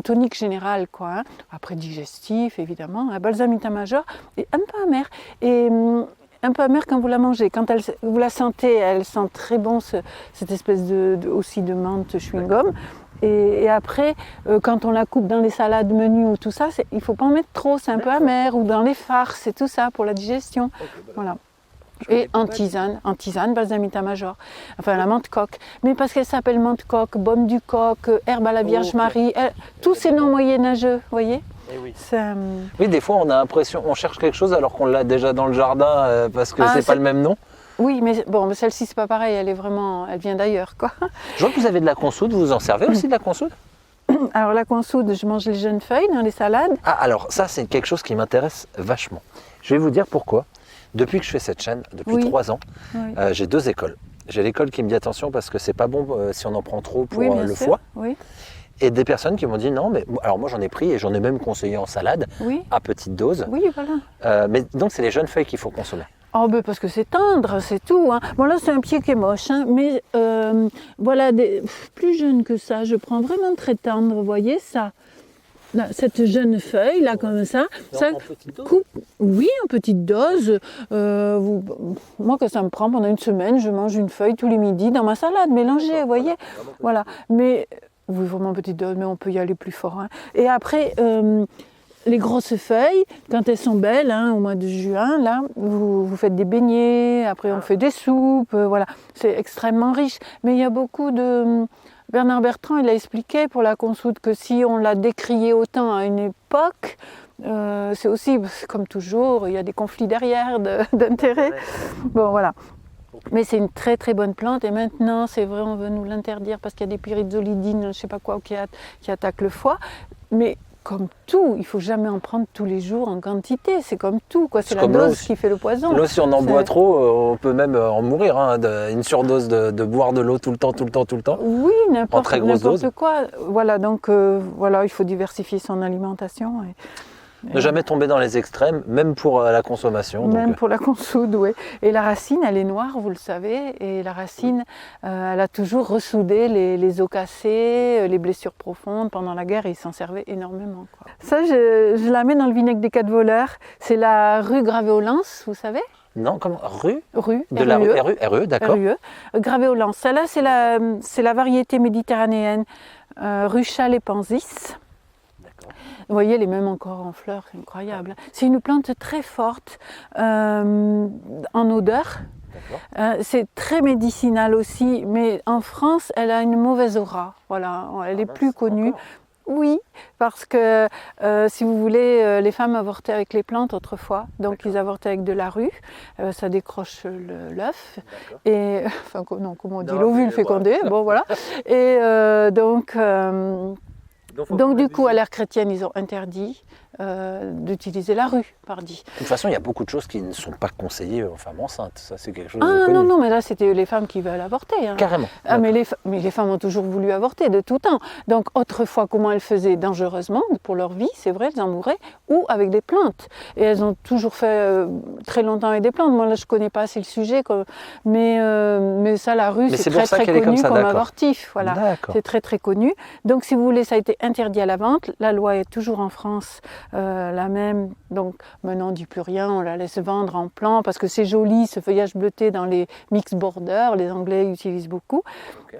B: tonique général, quoi, hein. Après digestif, évidemment. La Balsamita major est un peu amère. Et un peu amère quand vous la mangez. Quand vous la sentez, elle sent très bon cette espèce aussi de menthe chewing-gum. Et après, quand on la coupe dans les salades menus ou tout ça, il ne faut pas en mettre trop, c'est un peu amer, ou dans les farces, et tout ça pour la digestion. Voilà. Et en tisane, Balsamita major, enfin la menthe coque. Mais parce qu'elle s'appelle menthe coque, baume du coq, herbe à la Vierge Marie, tous ces noms moyenâgeux, vous voyez.
A: Oui, des fois on a l'impression, on cherche quelque chose alors qu'on l'a déjà dans le jardin parce que c'est pas le même nom.
B: Oui, mais bon, celle-ci c'est pas pareil, elle vient d'ailleurs, quoi.
A: Je vois que vous avez de la consoude, vous en servez aussi de la consoude?
B: Alors la consoude, je mange les jeunes feuilles dans les salades.
A: Ah, alors ça c'est quelque chose qui m'intéresse vachement. Je vais vous dire pourquoi. Depuis que je fais cette chaîne, depuis 3 ans, j'ai 2 écoles. J'ai l'école qui me dit attention parce que c'est pas bon si on en prend trop pour le foie. Oui. Et des personnes qui m'ont dit non, mais alors moi j'en ai pris et j'en ai même conseillé en salade à petite dose.
B: Oui, voilà.
A: Mais donc c'est les jeunes feuilles qu'il faut consommer.
B: Oh, ben parce que c'est tendre, c'est tout, hein. Bon là c'est un pied qui est moche, hein, mais voilà, plus jeune que ça, je prends vraiment très tendre, vous voyez ça. Là, cette jeune feuille, là comme ça
A: en petite dose?
B: Coupe, oui, en petite dose. Moi quand ça me prend pendant une semaine, je mange une feuille tous les midis dans ma salade mélangée, vous voyez. Voilà, mais oui, vraiment en petite dose, mais on peut y aller plus fort, hein. Et après... les grosses feuilles, quand elles sont belles, hein, au mois de juin, là, vous faites des beignets, après on fait des soupes, voilà. C'est extrêmement riche. Mais il y a beaucoup de... Bernard Bertrand, il a expliqué pour la consoude que si on l'a décrié autant à une époque, c'est aussi, comme toujours, il y a des conflits derrière d'intérêts. Bon, voilà. Mais c'est une très très bonne plante et maintenant, c'est vrai, on veut nous l'interdire parce qu'il y a des pyrizolidines, je ne sais pas quoi, qui attaquent le foie. Mais comme tout, il ne faut jamais en prendre tous les jours en quantité, c'est comme tout, quoi. C'est la dose qui fait le poison.
A: Là, si on en boit trop, on peut même en mourir, hein, une surdose de boire de l'eau tout le temps.
B: Oui, n'importe
A: dose.
B: quoi. Voilà, donc voilà, il faut diversifier son alimentation.
A: Ne jamais tomber dans les extrêmes, même pour la consommation.
B: Même pour la consoude, oui. Et la racine, elle est noire, vous le savez. Et la racine, elle a toujours ressoudé les os cassés, les blessures profondes. Pendant la guerre, ils s'en servaient énormément, quoi. Ça, je la mets dans le vinaigre des 4 voleurs. C'est la rue Gravéolens, vous savez?
A: Non, comment? Rue de
B: RUE.
A: La rue, RUE, d'accord.
B: RUE. Gravéolens. Celle-là, c'est la variété méditerranéenne Rucha lepensis. Vous voyez, elle est même encore en fleurs, c'est incroyable. C'est une plante très forte en odeur. C'est très médicinal aussi, mais en France, elle a une mauvaise aura. Voilà, elle est plus connue.
A: Encore.
B: Oui, parce que si vous voulez, les femmes avortaient avec les plantes autrefois, donc ils avortaient avec de la rue, ça décroche l'œuf, et enfin non, comment on dit, l'ovule fécondé, bon voilà, et donc du coup à l'ère chrétienne ils ont interdit d'utiliser la rue, pardi.
A: De toute façon, il y a beaucoup de choses qui ne sont pas conseillées aux femmes enceintes. Ça, c'est quelque chose de
B: Ah
A: connu.
B: non, mais là, c'était les femmes qui veulent avorter. Hein.
A: Carrément.
B: Ah, mais les femmes ont toujours voulu avorter, de tout temps. Donc, autrefois, comment elles faisaient dangereusement pour leur vie, c'est vrai, elles en mouraient, ou avec des plantes. Et elles ont toujours fait très longtemps avec des plantes. Moi, là, je ne connais pas assez le sujet, mais ça, la rue, c'est très, très connu comme avortif. Voilà. C'est très, très connu. Donc, si vous voulez, ça a été interdit à la vente. La loi est toujours en France la même. Donc, maintenant, on ne dit plus rien, on la laisse vendre en plan parce que c'est joli, ce feuillage bleuté dans les mix borders, les Anglais utilisent beaucoup.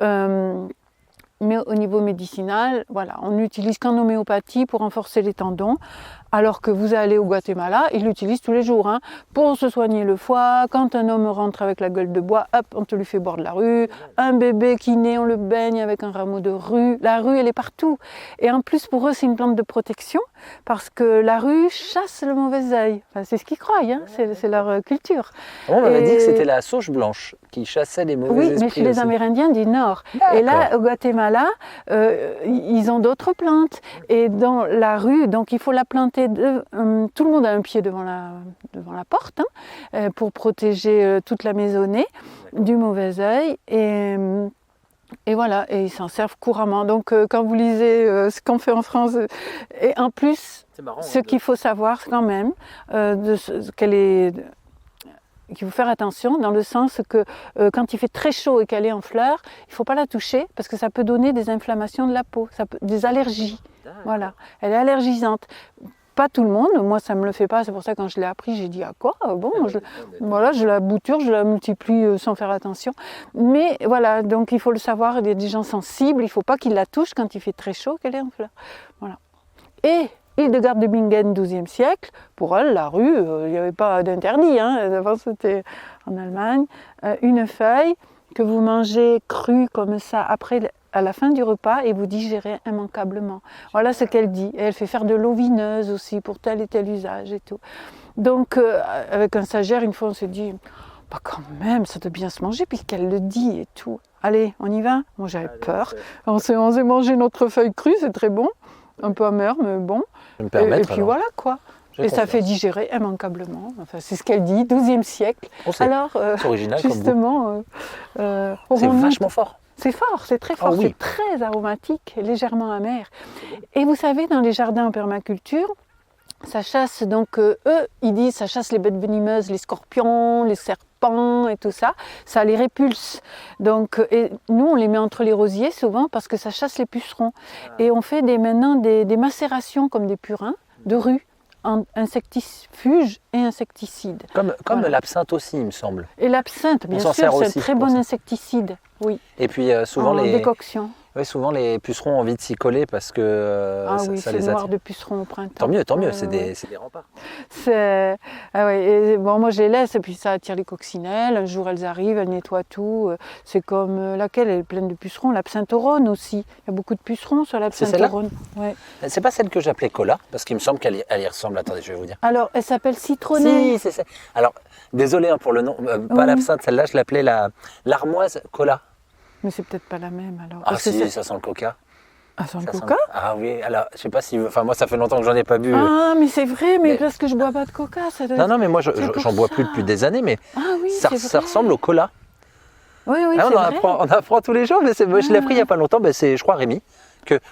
B: Mais au niveau médicinal, voilà, on n'utilise qu'en homéopathie pour renforcer les tendons, alors que vous allez au Guatemala, ils l'utilisent tous les jours, hein, pour se soigner le foie. Quand un homme rentre avec la gueule de bois, hop, on te lui fait boire de la rue. Un bébé qui naît, on le baigne avec un rameau de rue. La rue, elle est partout. Et en plus, pour eux, c'est une plante de protection, parce que la rue chasse le mauvais œil. Enfin, c'est ce qu'ils croient, hein, c'est leur culture.
A: On m'avait dit que c'était la sauge blanche qui chassait les mauvais esprits.
B: Oui, mais chez les Amérindiens du Nord. Et là, au Guatemala, ils ont d'autres plantes. Et dans la rue, donc il faut la planter. Tout le monde a un pied devant la porte, hein, pour protéger toute la maisonnée du mauvais œil. Et voilà, et ils s'en servent couramment. Donc quand vous lisez ce qu'on fait en France, et en plus, ce qu'il faut savoir quand même, qu'il faut faire attention dans le sens que quand il fait très chaud et qu'elle est en fleurs, il ne faut pas la toucher parce que ça peut donner des inflammations de la peau, des allergies. Voilà, elle est allergisante. Pas tout le monde, moi ça ne me le fait pas, c'est pour ça que quand je l'ai appris, j'ai dit à quoi bon, je la bouture, je la multiplie sans faire attention. Mais voilà, donc il faut le savoir, il y a des gens sensibles, il ne faut pas qu'ils la touchent quand il fait très chaud, qu'elle est en fleurs. Voilà. Et Hildegard de Bingen, XIIe siècle, pour elle, la rue, il n'y avait pas d'interdit, hein. Avant c'était en Allemagne, une feuille que vous mangez crue comme ça, après à la fin du repas, et vous digérez immanquablement. Voilà ce qu'elle dit. Et elle fait faire de l'eau vineuse aussi pour tel et tel usage et tout. Donc, avec un stagiaire, une fois, on s'est dit, bah quand même, ça doit bien se manger, puisqu'elle le dit et tout. Allez, on y va. Moi, j'avais peur. On s'est mangé notre feuille crue, c'est très bon. Un peu amer, mais bon. Et puis voilà, quoi. Et ça fait digérer immanquablement. Enfin, c'est ce qu'elle dit, XIIe siècle.
A: Alors, c'est original
B: justement,
A: c'est vachement fort.
B: C'est fort, c'est très fort, c'est très aromatique, légèrement amer. Et vous savez, dans les jardins en permaculture, ça chasse, donc eux, ils disent, ça chasse les bêtes venimeuses, les scorpions, les serpents et tout ça, ça les répulse. Donc, et nous, on les met entre les rosiers souvent parce que ça chasse les pucerons. Et on fait maintenant des macérations comme des purins de rue, en insectifuge et insecticide.
A: Comme l'absinthe aussi, il me semble.
B: Et l'absinthe, bien sûr, c'est un très bon insecticide. Oui.
A: Et puis souvent
B: décoction.
A: Oui, souvent les pucerons ont envie de s'y coller parce que
B: ça les attire. Ah oui, c'est noir de pucerons au printemps.
A: Tant mieux, c'est des remparts.
B: Bon, moi je les laisse et puis ça attire les coccinelles. Un jour elles arrivent, elles nettoient tout. C'est comme laquelle elle est pleine de pucerons, l'absinthe-aurone aussi. Il y a beaucoup de pucerons sur l'absinthe-aurone.
A: C'est pas celle que j'appelais cola, parce qu'il me semble qu'elle y ressemble. Attendez, je vais vous dire.
B: Alors, elle s'appelle citronnelle.
A: Si, c'est ça. Alors, désolé pour le nom, pas l'absinthe, celle-là, je l'appelais l'armoise cola.
B: Mais c'est peut-être pas la même alors.
A: Ah si, ça sent le coca.
B: Ah, ça sent le coca ?
A: Ah oui, alors je sais pas si... Enfin moi ça fait longtemps que j'en ai pas bu.
B: Ah mais c'est vrai, mais parce que je bois pas de coca. Ça doit
A: non mais moi j'en bois plus depuis des années, mais ça ressemble au cola.
B: Oui, c'est vrai.
A: On apprend tous les jours, mais je l'ai appris il y a pas longtemps, c'est je crois Rémi.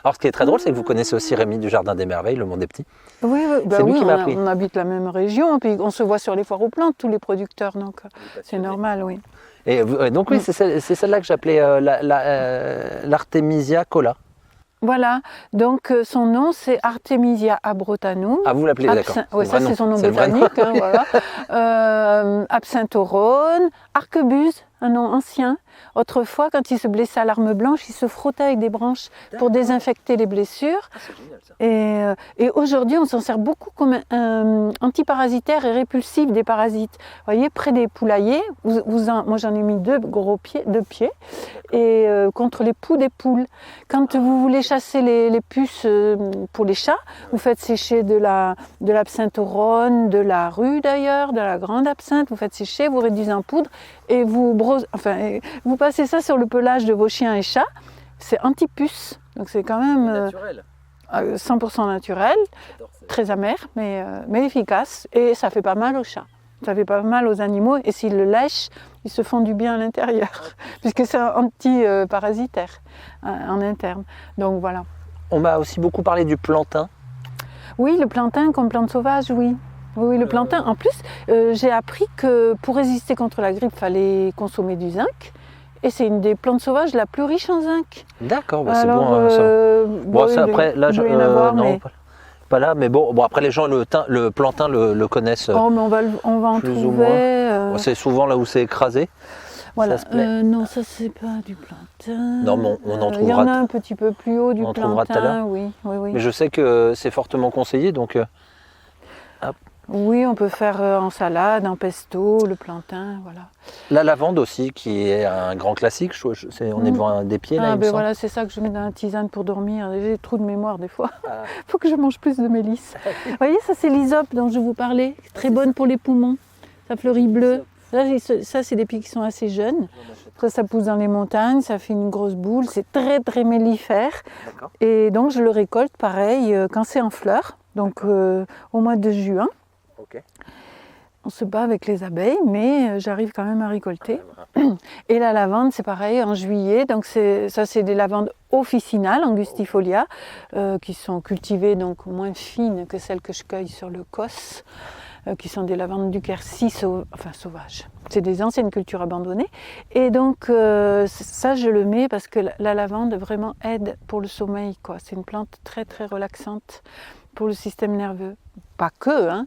A: Alors ce qui est très drôle, c'est que vous connaissez aussi Rémi du Jardin des Merveilles, Le Monde des Petits.
B: Oui,
A: c'est lui qui m'a appris.
B: On habite la même région, puis on se voit sur les foires aux plantes, tous les producteurs, donc c'est normal, oui.
A: Et donc oui, c'est celle-là que j'appelais l'Artemisia cola.
B: Voilà, donc son nom c'est Artemisia abrotanum.
A: Ah, vous l'appelez, d'accord.
B: Oui, ça c'est son nom botanique, hein, voilà. Absinthe-aurone, arquebuse, un nom ancien. Autrefois, quand il se blessait à l'arme blanche, il se frottait avec des branches pour désinfecter les blessures.
A: Ah, c'est génial, ça.
B: Et aujourd'hui, on s'en sert beaucoup comme antiparasitaire et répulsif des parasites. Vous voyez, près des poulaillers, moi j'en ai mis deux pieds, et contre les poux des poules. Quand vous voulez chasser les puces pour les chats, vous faites sécher de l'absinthe au Rhône, de la rue d'ailleurs, de la grande absinthe, vous faites sécher, vous réduisez en poudre et vous passez ça sur le pelage de vos chiens et chats. C'est anti-puce, donc c'est quand même
A: Naturel.
B: 100% naturel, très amer, mais efficace, et ça fait pas mal aux chats. Ça fait pas mal aux animaux, et s'ils le lèchent, ils se font du bien à l'intérieur, puisque c'est un anti-parasitaire en interne. Donc voilà.
A: On m'a aussi beaucoup parlé du plantain.
B: Oui, le plantain comme plante sauvage, oui. Oui, le plantain. En plus, j'ai appris que pour résister contre la grippe, il fallait consommer du zinc. Et c'est une des plantes sauvages la plus riche en zinc.
A: D'accord, bah c'est bon. Ça. Bon, ça, après, là,
B: non,
A: mais... pas là, mais bon, après les gens, le plantain le connaissent.
B: Oh, mais on va en trouver.
A: Bon, c'est souvent là où c'est écrasé.
B: Voilà. Non, ça c'est pas du plantain.
A: Non, mais on en trouvera.
B: Il y en a un petit peu plus haut du plantain.
A: On en trouvera tout à l'heure.
B: Oui.
A: Mais je sais que c'est fortement conseillé, donc.
B: Oui, on peut faire en salade, en pesto, le plantain, voilà.
A: La lavande aussi, qui est un grand classique. On est devant des pieds là.
B: Voilà, c'est ça que je mets dans la tisane pour dormir. J'ai des trous de mémoire des fois. Il faut que je mange plus de mélisse. Vous voyez, ça c'est l'hysope dont je vous parlais. Très bonne pour les poumons. Ça fleurit bleu. Ça, c'est des pieds qui sont assez jeunes. Ça pousse dans les montagnes, ça fait une grosse boule. C'est très très mellifère. Et donc je le récolte pareil quand c'est en fleurs, donc au mois de juin. On se bat avec les abeilles, mais j'arrive quand même à récolter. Et la lavande, c'est pareil, en juillet. Donc ça, c'est des lavandes officinales, angustifolia, qui sont cultivées donc moins fines que celles que je cueille sur le Causse, qui sont des lavandes du Quercy, sauvages. C'est des anciennes cultures abandonnées. Et donc ça, je le mets parce que la lavande vraiment aide pour le sommeil, quoi. C'est une plante très très relaxante pour le système nerveux. Pas que, hein,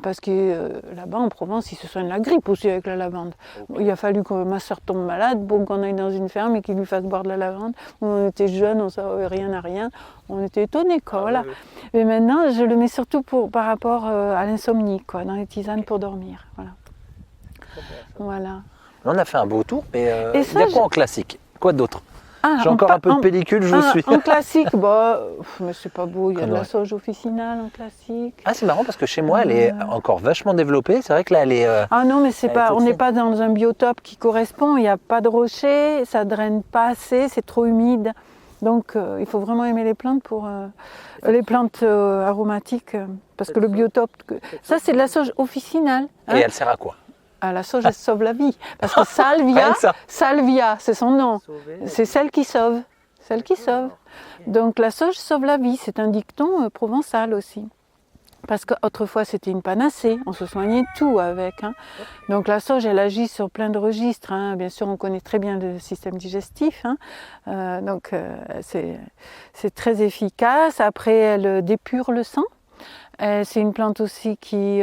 B: parce que là-bas en Provence, ils se soignent la grippe aussi avec la lavande. Il a fallu que ma soeur tombe malade pour qu'on aille dans une ferme et qu'ils lui fassent boire de la lavande. On était jeunes, on ne savait rien à rien, on était étonnés, quoi, voilà. Mais maintenant, je le mets surtout par rapport à l'insomnie, quoi, dans les tisanes pour dormir, voilà.
A: On a fait un beau tour, mais il y a quoi en classique? Quoi d'autre? J'ai encore un peu de pellicule, je vous suis.
B: En classique, mais c'est pas beau, il y a de la sauge officinale en classique.
A: Ah, c'est marrant parce que chez moi, elle est encore vachement développée. C'est vrai que là, elle est.
B: Non, mais on n'est pas dans un biotope qui correspond. Il n'y a pas de rochers, ça draine pas assez, c'est trop humide. Donc, il faut vraiment aimer les plantes pour les plantes aromatiques, parce que le biotope. Ça, c'est de la sauge officinale.
A: Et elle sert à quoi?
B: La sauge, elle sauve la vie. Parce que salvia, c'est son nom. C'est celle qui sauve. Celle qui sauve. Donc la sauge sauve la vie. C'est un dicton provençal aussi. Parce qu'autrefois, c'était une panacée. On se soignait tout avec. Donc la sauge, elle agit sur plein de registres. Bien sûr, on connaît très bien le système digestif. Donc c'est très efficace. Après, elle dépure le sang. C'est une plante aussi qui,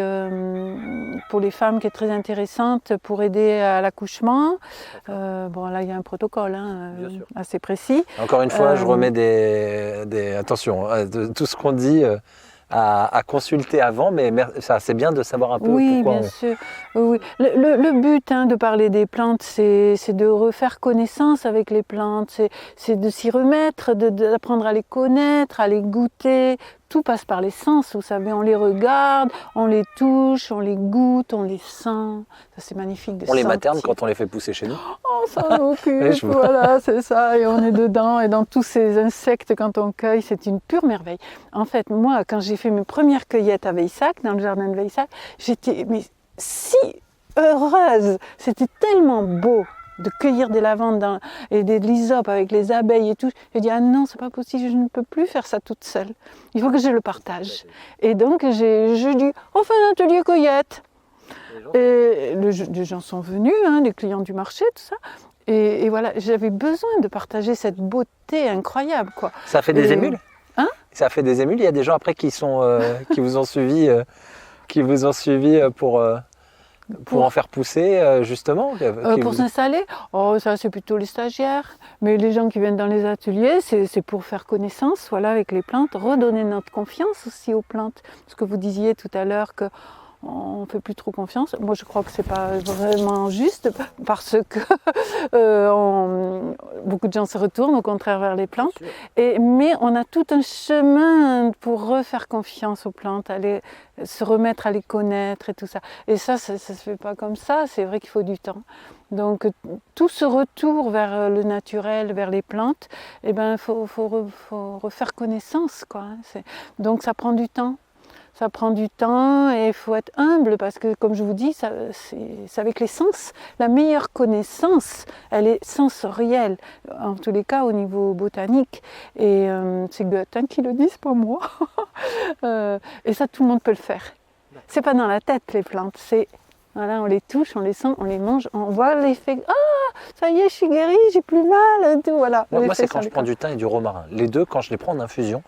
B: pour les femmes, qui est très intéressante pour aider à l'accouchement. Là, il y a un protocole assez précis.
A: Encore une fois, je remets attention, tout ce qu'on dit à consulter avant, mais c'est bien de savoir un peu pourquoi.
B: Oui, bien sûr. Oui. Le but de parler des plantes, c'est de refaire connaissance avec les plantes, c'est de s'y remettre, d'apprendre à les connaître, à les goûter. Tout passe par les sens, vous savez, on les regarde, on les touche, on les goûte, on les sent. Ça, c'est magnifique de
A: sentir. On les materne quand on les fait pousser chez nous.
B: Oh, ça m'occupe, voilà, c'est ça, et on est dedans, et dans tous ces insectes, quand on cueille, c'est une pure merveille. En fait, moi, quand j'ai fait mes premières cueillettes à Veissac, dans le jardin de Veissac, j'étais si heureuse, c'était tellement beau de cueillir des lavandes et des lysopes avec les abeilles et tout. J'ai dit, non, c'est pas possible, je ne peux plus faire ça toute seule. Il faut que je le partage. Et donc, j'ai dit, on fait un atelier cueillette. Et les gens sont venus, les clients du marché, tout ça. Et voilà, j'avais besoin de partager cette beauté incroyable, quoi.
A: Ça fait des émules? Ça fait des émules. Il y a des gens après qui vous ont suivi pour... pour en faire pousser, justement
B: Pour s'installer, ça c'est plutôt les stagiaires. Mais les gens qui viennent dans les ateliers, c'est pour faire connaissance, voilà, avec les plantes, redonner notre confiance aussi aux plantes. Ce que vous disiez tout à l'heure que on ne fait plus trop confiance. Moi, je crois que c'est pas vraiment juste parce que beaucoup de gens se retournent au contraire vers les plantes. Mais on a tout un chemin pour refaire confiance aux plantes, aller se remettre à les connaître et tout ça. Et ça se fait pas comme ça. C'est vrai qu'il faut du temps. Donc, tout ce retour vers le naturel, vers les plantes, eh ben, faut refaire connaissance, quoi. Donc, ça prend du temps. Ça prend du temps et il faut être humble parce que, comme je vous dis, c'est avec les sens. La meilleure connaissance, elle est sensorielle, en tous les cas au niveau botanique. Et c'est Goethe qui le dit, c'est pas moi. Et ça, tout le monde peut le faire. C'est pas dans la tête, les plantes. Voilà, on les touche, on les sent, on les mange, on voit l'effet. Ah, ça y est, je suis guérie, j'ai plus mal, tout, voilà.
A: Moi c'est quand je prends du thym et du romarin. Les deux, quand je les prends en infusion,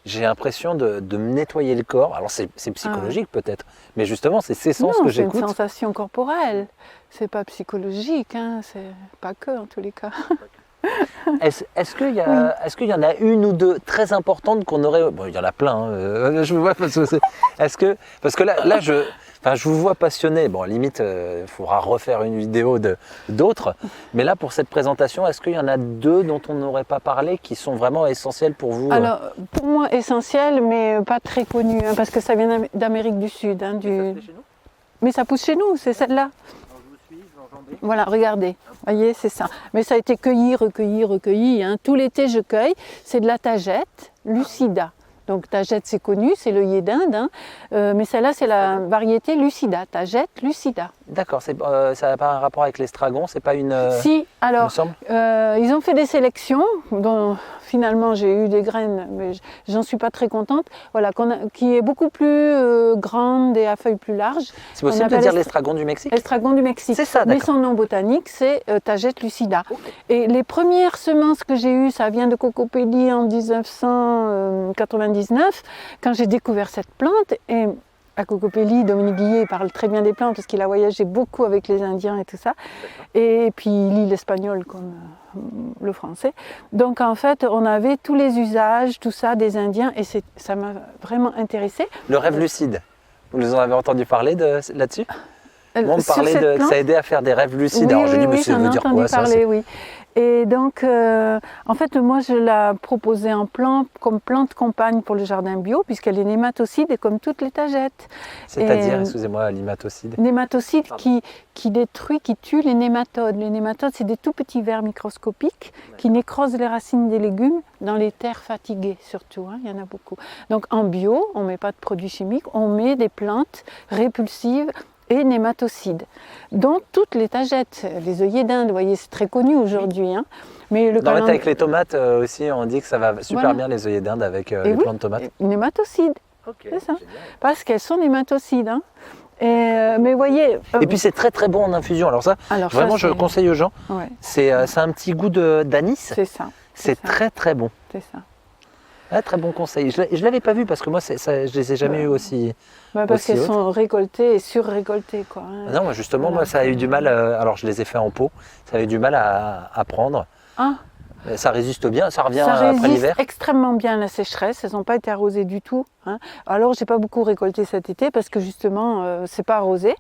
A: j'ai l'impression de me nettoyer le corps. Alors c'est psychologique peut-être, mais justement c'est ces sens que j'écoute.
B: C'est une sensation corporelle, c'est pas psychologique, hein, c'est pas que en tous les cas.
A: Est-ce qu'il y en a une ou deux très importantes qu'on aurait... Bon, il y en a plein, hein, je vois parce que là je vous vois passionné. Bon, limite, il faudra refaire une vidéo d'autres. Mais là, pour cette présentation, est-ce qu'il y en a deux dont on n'aurait pas parlé qui sont vraiment essentielles pour vous?
B: Alors, pour moi, essentielles, mais pas très connues, hein, parce que ça vient d'Amérique du Sud. Hein, Mais ça pousse chez nous, c'est celle-là. Voilà, regardez, voyez, c'est ça. Mais ça a été cueilli, recueilli. Hein. Tout l'été, je cueille. C'est de la tagette lucida. Donc tagette, c'est connu, c'est l'œillet d'Inde. Hein. Mais celle-là, c'est la variété lucida, tagette lucida.
A: D'accord, ça n'a pas un rapport avec l'estragon, c'est pas une...
B: Si, alors, ils ont fait des sélections, dont finalement j'ai eu des graines, mais j'en suis pas très contente, voilà, qui est beaucoup plus grande et à feuilles plus larges.
A: C'est possible de dire l'estragon du Mexique?
B: L'estragon du Mexique.
A: C'est ça,
B: mais son nom botanique, c'est tagette lucida. Okay. Et les premières semences que j'ai eues, ça vient de Cocopelli en 1999, quand j'ai découvert cette plante. Et à Cocopelli, Dominique Guillet parle très bien des plantes parce qu'il a voyagé beaucoup avec les Indiens et tout ça. Et puis il lit l'espagnol comme le français. Donc en fait, on avait tous les usages, tout ça des Indiens et ça m'a vraiment intéressée.
A: Le rêve lucide, vous en avez entendu parler là-dessus? Moi, on me parlait que ça aidait à faire des rêves lucides.
B: Oui,
A: alors j'ai dit, mais ça veut dire quoi ça?
B: Oui. Et donc, en fait, moi, je l'ai proposée comme plante compagne pour le jardin bio, puisqu'elle est nématocide et comme toutes les tagettes.
A: C'est-à-dire, excusez-moi, nématocide?
B: Nématocide qui détruit, qui tue les nématodes. Les nématodes, c'est des tout petits vers microscopiques qui nécrosent les racines des légumes dans les terres fatiguées, surtout. Hein, il y en a beaucoup. Donc, en bio, on ne met pas de produits chimiques, on met des plantes répulsives et nématocides, dont toutes les tagettes, les œillets d'Inde, vous voyez, c'est très connu aujourd'hui. Hein. Mais
A: avec les tomates aussi, on dit que ça va super bien les œillets d'Inde avec les plants de tomates.
B: Nématocides, c'est ça, parce qu'elles sont nématocides. Hein. Mais voyez.
A: Et puis c'est très très bon en infusion. Alors vraiment, je conseille aux gens. Ouais. C'est un petit goût d'anis.
B: C'est ça.
A: C'est très très bon.
B: C'est ça.
A: Ah, très bon conseil. Je ne l'avais pas vu parce que moi, je les ai jamais eu aussi.
B: Parce qu'elles sont récoltées et surrécoltées. Quoi, hein.
A: Non, justement, moi, ça a eu du mal. Alors, je les ai fait en pot. Ça a eu du mal à prendre. Ah. Ça résiste bien, ça revient après l'hiver. Ça résiste
B: extrêmement bien à la sécheresse. Elles n'ont pas été arrosées du tout. Hein. Alors, j'ai pas beaucoup récolté cet été parce que justement, c'est pas arrosé.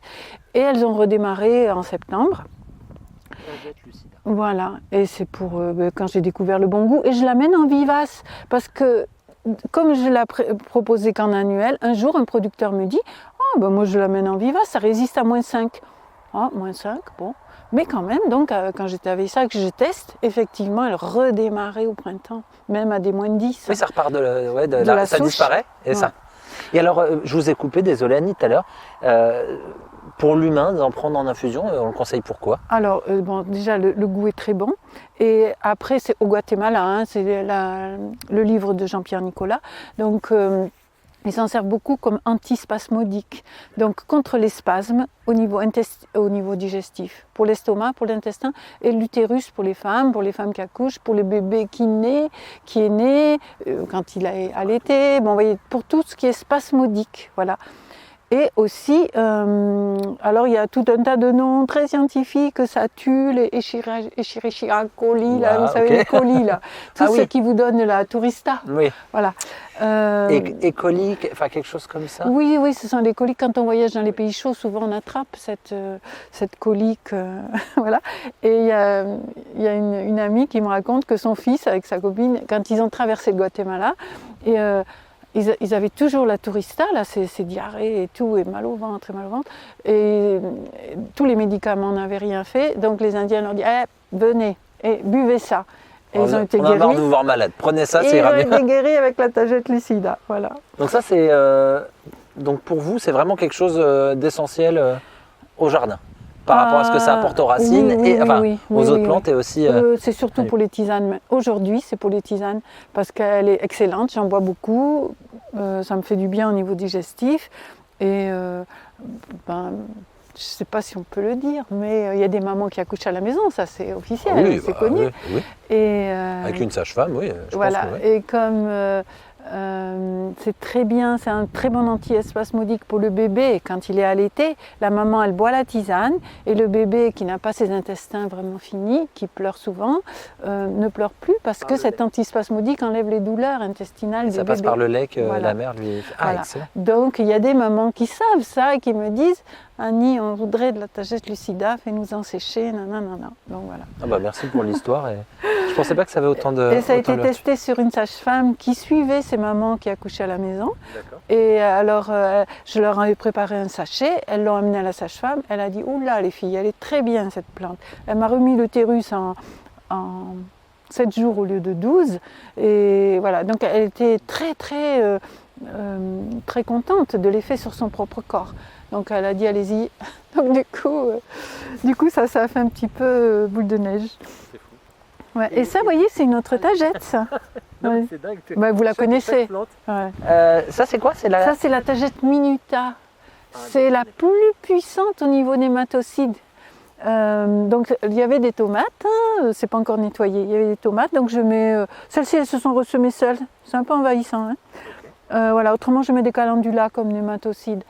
B: Et elles ont redémarré en septembre. Voilà, et c'est pour quand j'ai découvert le bon goût. Et je l'amène en vivace, parce que comme je l'ai proposé qu'en annuel, un jour un producteur me dit « Oh, ben moi je l'amène en vivace, ça résiste à -5 ». Ah, -5, bon. Mais quand même, donc quand j'étais avec ça, que je teste, effectivement, elle redémarrait au printemps, même à des -10.
A: Oui, ça repart ça souche. Disparaît, et ça. Et alors, je vous ai coupé, désolé Annie, tout à l'heure. Pour l'humain, d'en prendre en infusion, on le conseille pourquoi?
B: Alors, déjà, le goût est très bon. Et après, c'est au Guatemala, hein, c'est le livre de Jean-Pierre Nicolas. Donc, ils s'en servent beaucoup comme antispasmodique. Donc, contre les spasmes au niveau digestif. Pour l'estomac, pour l'intestin et l'utérus pour les femmes qui accouchent, pour le bébé qui est né, quand il a allaité. Bon, vous voyez, pour tout ce qui est spasmodique, voilà. Et aussi, alors il y a tout un tas de noms très scientifiques, ça tue les Escherichia coli, là, vous savez, les colis, là. Tout ce qui vous donne la tourista.
A: Oui.
B: Voilà.
A: Et colis, enfin quelque chose comme ça.
B: Oui, ce sont des coliques. Quand on voyage dans les pays chauds, souvent on attrape cette colique. Voilà. Et il y a une amie qui me raconte que son fils, avec sa copine, quand ils ont traversé le Guatemala, ils avaient toujours la tourista, là, ces diarrhées et tout, et mal au ventre, et tous les médicaments n'avaient rien fait. Donc les Indiens leur disent venez et buvez ça. Et ils ont été guéris.
A: On a marre de vous voir malade. Prenez ça, c'est ira bien.
B: Ils ont été guéris avec la tagette lucida, voilà.
A: Donc ça, c'est donc pour vous, c'est vraiment quelque chose d'essentiel au jardin, par rapport à ce que ça apporte aux racines aux autres plantes et aussi.
B: C'est surtout pour les tisanes. Aujourd'hui, c'est pour les tisanes parce qu'elle est excellente. J'en bois beaucoup. Ça me fait du bien au niveau digestif et je ne sais pas si on peut le dire, mais il y a des mamans qui accouchent à la maison, ça c'est officiel, c'est connu.
A: Oui.
B: Et,
A: avec une sage-femme, oui.
B: Voilà,
A: pense que,
B: et comme c'est très bien, c'est un très bon anti-spasmodique pour le bébé. Quand il est allaité, la maman elle boit la tisane et le bébé qui n'a pas ses intestins vraiment finis, qui pleure souvent, ne pleure plus parce que cet antispasmodique enlève les douleurs intestinales du bébé.
A: Ça passe par le lait que la mère lui fait.
B: Voilà. Donc il y a des mamans qui savent ça et qui me disent Annie, on voudrait de la tagette lucida, fais-nous en sécher, nanana. Donc voilà.
A: Merci pour l'histoire. Je ne pensais pas que ça avait autant de.
B: Et ça a été testé sur une sage-femme qui suivait ces mamans qui accouchaient à la maison. Et alors, je leur avais préparé un sachet, elles l'ont amené à la sage-femme. Elle a dit oula, les filles, elle est très bien cette plante. Elle m'a remis l'utérus en 7 jours au lieu de 12. Et voilà, donc elle était très contente de l'effet sur son propre corps. Donc elle a dit allez-y. Donc du coup ça a fait un petit peu boule de neige. Ouais. Et ça, vous voyez, c'est une autre tagette, ça.
A: Non, c'est dingue.
B: Vous la connaissez.
A: Ça, c'est quoi?
B: Ça, c'est la tagette minuta. C'est la plus puissante au niveau nématocide. Donc, il y avait des tomates, c'est pas encore nettoyé. Il y avait des tomates, donc je mets. Celles-ci, elles se sont ressemées seules. C'est un peu envahissant. Voilà. Autrement, je mets des calendula comme nématocide.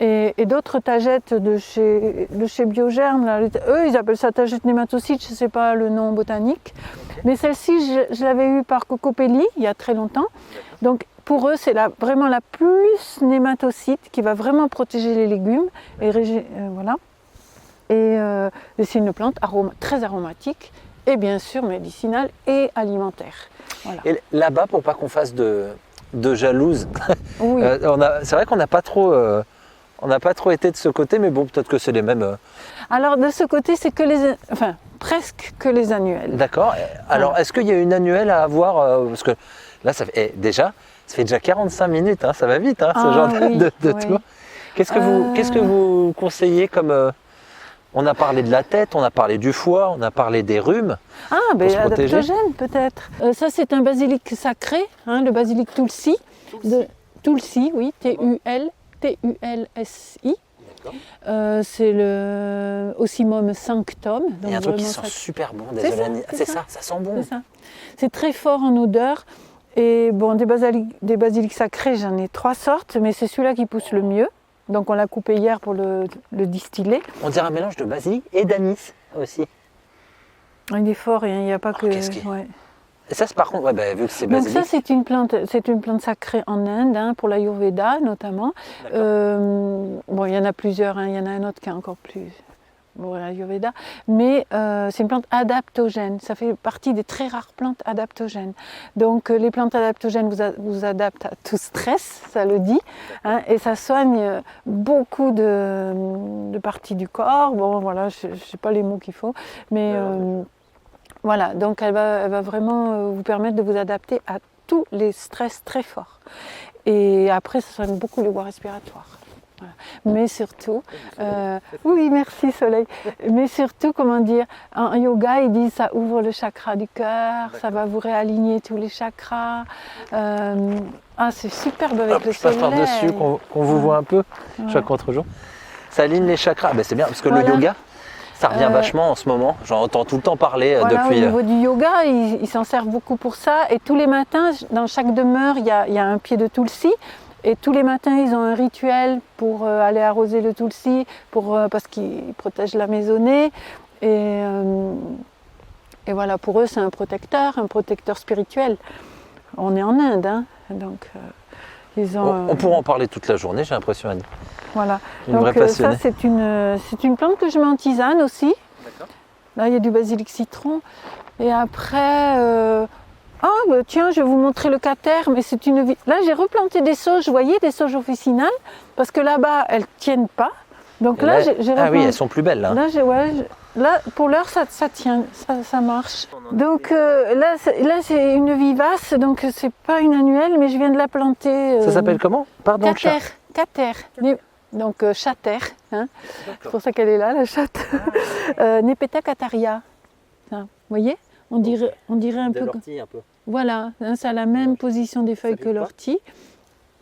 B: Et d'autres tagettes de chez Biogerm, là, eux ils appellent ça tagette nématocide, je ne sais pas le nom botanique. Mais celle-ci, je l'avais eue par Cocopelli il y a très longtemps. Donc pour eux, c'est vraiment la plus nématocide qui va vraiment protéger les légumes. Voilà. Et c'est une plante très aromatique et bien sûr médicinale et alimentaire. Voilà.
A: Et là-bas, pour pas qu'on fasse de jalouse,
B: oui.
A: C'est vrai qu'on n'a pas trop. On n'a pas trop été de ce côté, mais bon, peut-être que c'est les mêmes.
B: Alors, de ce côté, c'est que presque que les annuelles.
A: D'accord. Alors, est-ce qu'il y a une annuelle à avoir parce que là, ça fait déjà 45 minutes, ça va vite, ce genre de tour. Qu'est-ce que vous conseillez comme. On a parlé de la tête, on a parlé du foie, on a parlé des rhumes.
B: Adaptogène peut-être. Ça, c'est un basilic sacré, le basilic Tulsi. Tulsi, oui, Tulsi. C'est le Ocimum sanctum.
A: Il y a un truc qui sent super bon, désolé. C'est ça sent bon.
B: C'est très fort en odeur. Et bon, des basilics sacrés, j'en ai 3 sortes, mais c'est celui-là qui pousse le mieux. Donc on l'a coupé hier pour le distiller.
A: On dirait un mélange de basilic et d'anis aussi.
B: Il est fort, il n'y a pas que...
A: Et ça, c'est par contre, vu que c'est basilic.
B: Donc ça, c'est une plante sacrée en Inde, pour l'Ayurveda notamment. Il y en a plusieurs, il y en a un autre qui est encore plus pour l'Ayurveda. Mais c'est une plante adaptogène. Ça fait partie des très rares plantes adaptogènes. Donc les plantes adaptogènes vous adaptent à tout stress, ça le dit. Et ça soigne beaucoup de parties du corps. Bon, voilà, je ne sais pas les mots qu'il faut. Mais... voilà, donc elle va vraiment vous permettre de vous adapter à tous les stress très forts. Et après, ça soigne beaucoup les voies respiratoires. Voilà. Mais surtout, oui, merci Soleil. Mais surtout, en yoga, ils disent ça ouvre le chakra du cœur, ça va vous réaligner tous les chakras. C'est superbe avec le soleil.
A: Je passe par-dessus, qu'on vous voit un peu chaque contre-jour. Ça aligne les chakras, c'est bien, parce que le yoga, ça revient vachement en ce moment, j'en entends tout le temps parler depuis...
B: Au niveau du yoga, ils s'en servent beaucoup pour ça. Et tous les matins, dans chaque demeure, il y a un pied de Tulsi. Et tous les matins, ils ont un rituel pour aller arroser le tulsi, parce qu'ils protègent la maisonnée. Et voilà, pour eux, c'est un protecteur spirituel. On est en Inde, hein, donc ils ont...
A: On pourra en parler toute la journée, j'ai l'impression, Annie.
B: Voilà.
A: Une vraie passionnée.
B: Ça, c'est une plante que je mets en tisane aussi.
A: D'accord.
B: Là, il y a du basilic citron. Et après... tiens, je vais vous montrer le cater, mais c'est une... Là, j'ai replanté des sauges, vous voyez, des sauges officinales, parce que là-bas, elles ne tiennent pas. Donc là, j'ai replanté...
A: Ah oui, elles sont plus belles, là.
B: Là, pour l'heure, ça tient, ça marche. Donc là, c'est une vivace, donc c'est pas une annuelle, mais je viens de la planter...
A: Ça s'appelle comment? Pardon,
B: Cater. Donc chater, hein. C'est pour ça qu'elle est là, la chatte. Nepeta cataria. Vous voyez? On dirait un peu...
A: l'ortie, un peu.
B: Voilà, hein, ça a la même position des feuilles que l'ortie.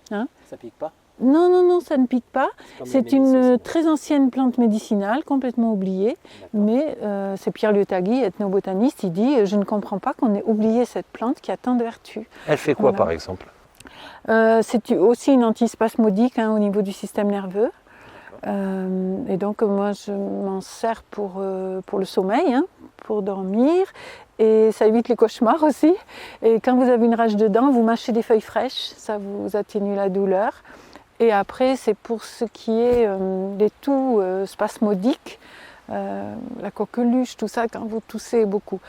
B: Hein?
A: Ça pique pas?
B: Non, ça ne pique pas. C'est une très ancienne plante médicinale, complètement oubliée. Mais c'est Pierre Liotagui, ethnobotaniste, il dit « Je ne comprends pas qu'on ait oublié cette plante qui a tant de vertus. »
A: Elle fait quoi, par exemple?
B: C'est aussi une antispasmodique, hein, au niveau du système nerveux. Et donc moi je m'en sers pour le sommeil, hein, pour dormir, et ça évite les cauchemars aussi. Et quand vous avez une rage de dents, vous mâchez des feuilles fraîches, ça vous atténue la douleur. Et après, c'est pour ce qui est des toux spasmodiques, la coqueluche, tout ça, quand vous toussez beaucoup.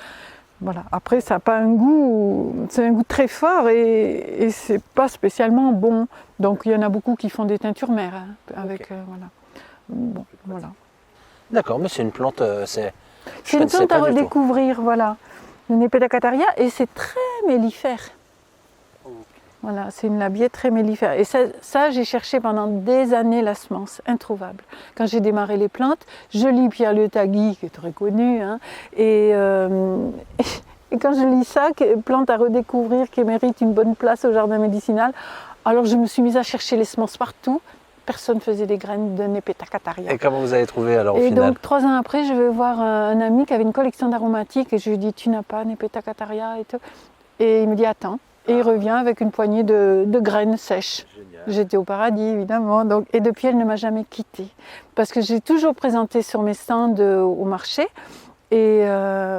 B: Voilà. Après, ça n'a pas un goût, c'est un goût très fort et c'est pas spécialement bon. Donc il y en a beaucoup qui font des teintures mères, hein, avec voilà. Bon, voilà.
A: D'accord, mais c'est une plante,
B: c'est une plante à redécouvrir, voilà. Le Nepeta cataria, et c'est très mellifère. Voilà, c'est une labiée très mellifère. Et ça j'ai cherché pendant des années la semence, introuvable. Quand j'ai démarré les plantes, je lis Pierre Liotagui, qui est très connu, hein, et quand je lis ça, plante à redécouvrir, qui mérite une bonne place au jardin médicinal, alors je me suis mise à chercher les semences partout. Personne ne faisait des graines de Nepeta cataria.
A: Et comment vous avez trouvé alors au final?
B: Et donc 3 ans après, je vais voir un ami qui avait une collection d'aromatiques et je lui dis tu n'as pas Nepeta cataria et tout. Et il me dit attends. Et il revient avec une poignée de graines sèches. J'étais au paradis évidemment. Donc, et depuis elle ne m'a jamais quittée. Parce que j'ai toujours présenté sur mes stands au marché. Et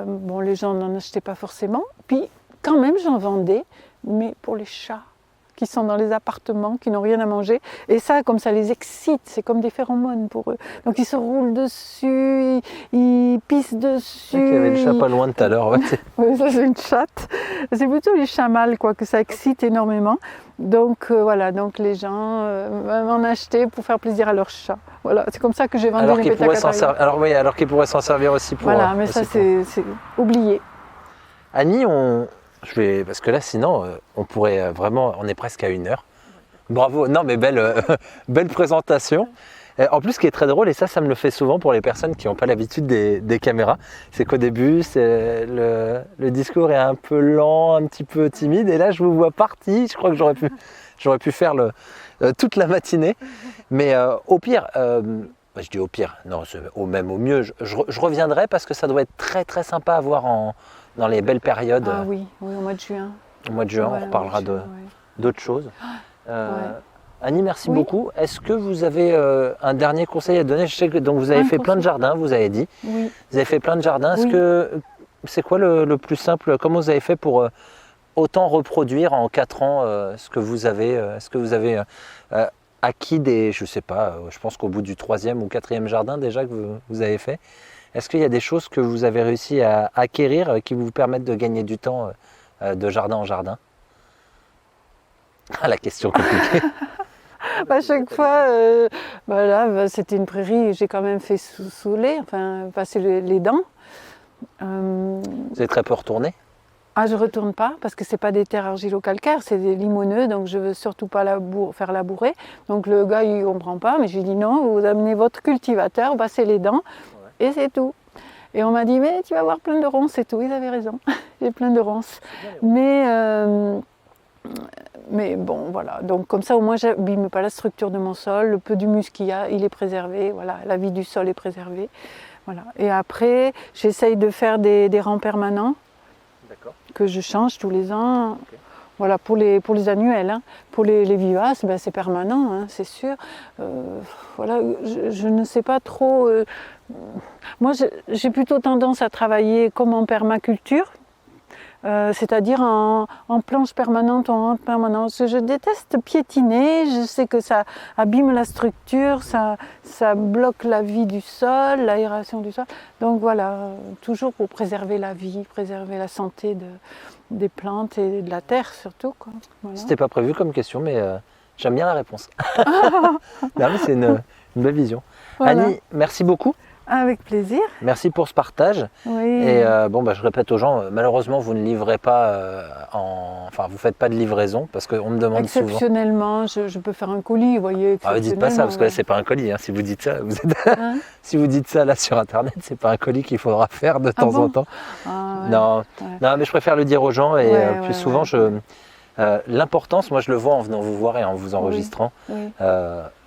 B: bon, les gens n'en achetaient pas forcément. Puis quand même j'en vendais, mais pour les chats qui sont dans les appartements, qui n'ont rien à manger. Et ça, comme ça les excite, c'est comme des phéromones pour eux. Donc ils se roulent dessus, ils pissent dessus.
A: Il y avait le chat pas loin de tout à l'heure. Ouais.
B: Oui, ça c'est une chatte. C'est plutôt les chats mâles, quoi, que ça excite énormément. Donc voilà, donc les gens en achetaient pour faire plaisir à leur chat. Voilà, c'est comme ça que j'ai vendu les Nepeta cataria.
A: Alors qu'ils pourraient s'en servir aussi pour...
B: Voilà, mais ça c'est oublié.
A: Annie, parce que là, sinon, on pourrait vraiment... On est presque à 1 heure. Bravo. Non, mais belle présentation. En plus, ce qui est très drôle, et ça me le fait souvent pour les personnes qui n'ont pas l'habitude des caméras, c'est qu'au début, le discours est un peu lent, un petit peu timide. Et là, je vous vois parti. Je crois que j'aurais pu faire toute la matinée. Mais au pire... je dis au pire, non, même au mieux, je reviendrai parce que ça doit être très très sympa à voir dans les belles périodes.
B: Ah oui, au mois de juin.
A: Au mois de juin, on reparlera d'autres choses. Annie, merci beaucoup. Est-ce que vous avez un dernier conseil à donner? Je sais que donc, vous avez fait plein de jardins, vous avez dit.
B: Oui.
A: Vous avez fait plein de jardins. C'est quoi le plus simple? Comment vous avez fait pour autant reproduire en 4 ans ce que vous avez acquis je sais pas, je pense qu'au bout du 3e ou 4e jardin déjà que vous avez fait, est-ce qu'il y a des choses que vous avez réussi à acquérir qui vous permettent de gagner du temps de jardin en jardin? Ah, la question compliquée.
B: À chaque fois, c'était une prairie, j'ai quand même fait souler, enfin passer les dents.
A: Vous avez très peu retourné?
B: Ah, je ne retourne pas parce que ce n'est pas des terres argilo-calcaires, c'est des limoneux, donc je ne veux surtout pas faire labourer. Donc le gars, il ne comprend pas, mais je lui dis non, vous amenez votre cultivateur, passez les dents, et c'est tout. Et on m'a dit, mais tu vas avoir plein de ronces et tout. Ils avaient raison, j'ai plein de ronces. Mais bon, voilà. Donc comme ça, au moins, je n'abîme pas la structure de mon sol, le peu d'humus qu'il y a, il est préservé. Voilà, la vie du sol est préservée. Voilà. Et après, j'essaye de faire des rangs permanents. Que je change tous les ans. Okay. Voilà, pour les annuels. Hein. Pour les vivaces, ben, c'est permanent, hein, c'est sûr. Voilà, je ne sais pas trop. Moi, j'ai plutôt tendance à travailler comme en permaculture. C'est-à-dire en planche permanente, en rente permanente. Je déteste piétiner, je sais que ça abîme la structure, ça bloque la vie du sol, l'aération du sol. Donc voilà, toujours pour préserver la vie, préserver la santé des plantes et de la terre surtout. Voilà.
A: C'était pas prévu comme question, mais j'aime bien la réponse. Non, mais c'est une belle vision. Voilà. Annie, merci beaucoup.
B: Avec plaisir.
A: Merci pour ce partage.
B: Oui.
A: Et je répète aux gens, malheureusement, vous ne livrez pas enfin, vous ne faites pas de livraison parce qu'on me demande souvent.
B: Exceptionnellement, je peux faire un colis, vous voyez.
A: Ah, dites pas ça parce que là, c'est pas un colis. Hein. Si vous dites ça, si vous dites ça là sur Internet, c'est pas un colis qu'il faudra faire de temps en temps.
B: Ah, ouais.
A: Non, mais je préfère le dire aux gens et plus souvent, l'importance, moi je le vois en venant vous voir et en vous enregistrant. Oui.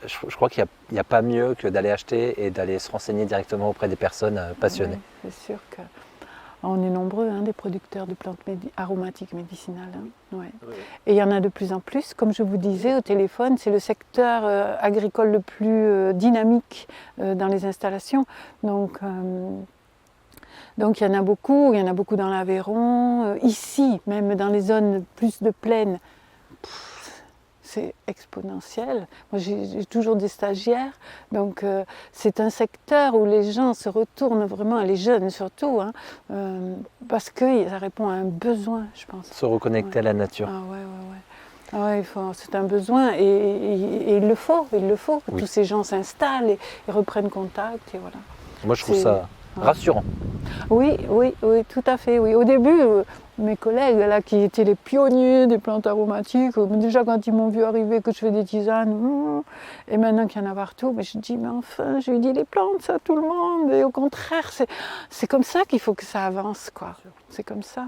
A: Je crois qu'il n'y a pas mieux que d'aller acheter et d'aller se renseigner directement auprès des personnes passionnées.
B: Oui, c'est sûr qu'on est nombreux, hein, des producteurs de plantes aromatiques médicinales. Hein. Ouais. Oui. Et il y en a de plus en plus. Comme je vous disais au téléphone, c'est le secteur agricole le plus dynamique dans les installations. Donc il y en a beaucoup dans l'Aveyron, ici, même dans les zones plus de plaine, c'est exponentiel. Moi j'ai toujours des stagiaires, donc c'est un secteur où les gens se retournent vraiment, les jeunes surtout, hein, parce que ça répond à un besoin, je pense.
A: Se reconnecter à la nature.
B: Ah ouais, c'est un besoin et il le faut. Oui. Tous ces gens s'installent et reprennent contact et voilà.
A: Moi je trouve ça rassurant.
B: Oui, tout à fait. Oui. Au début, mes collègues là, qui étaient les pionniers des plantes aromatiques, déjà quand ils m'ont vu arriver que je fais des tisanes, et maintenant qu'il y en a partout, mais je dis, mais enfin, je lui dis les plantes, ça tout le monde, et au contraire, c'est comme ça qu'il faut que ça avance, quoi. C'est comme ça.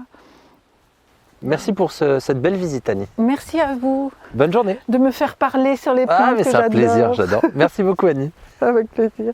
A: Merci pour cette belle visite, Annie.
B: Merci à vous.
A: Bonne journée.
B: De me faire parler sur les plantes que j'adore.
A: C'est un plaisir, j'adore. Merci beaucoup, Annie.
B: Avec plaisir.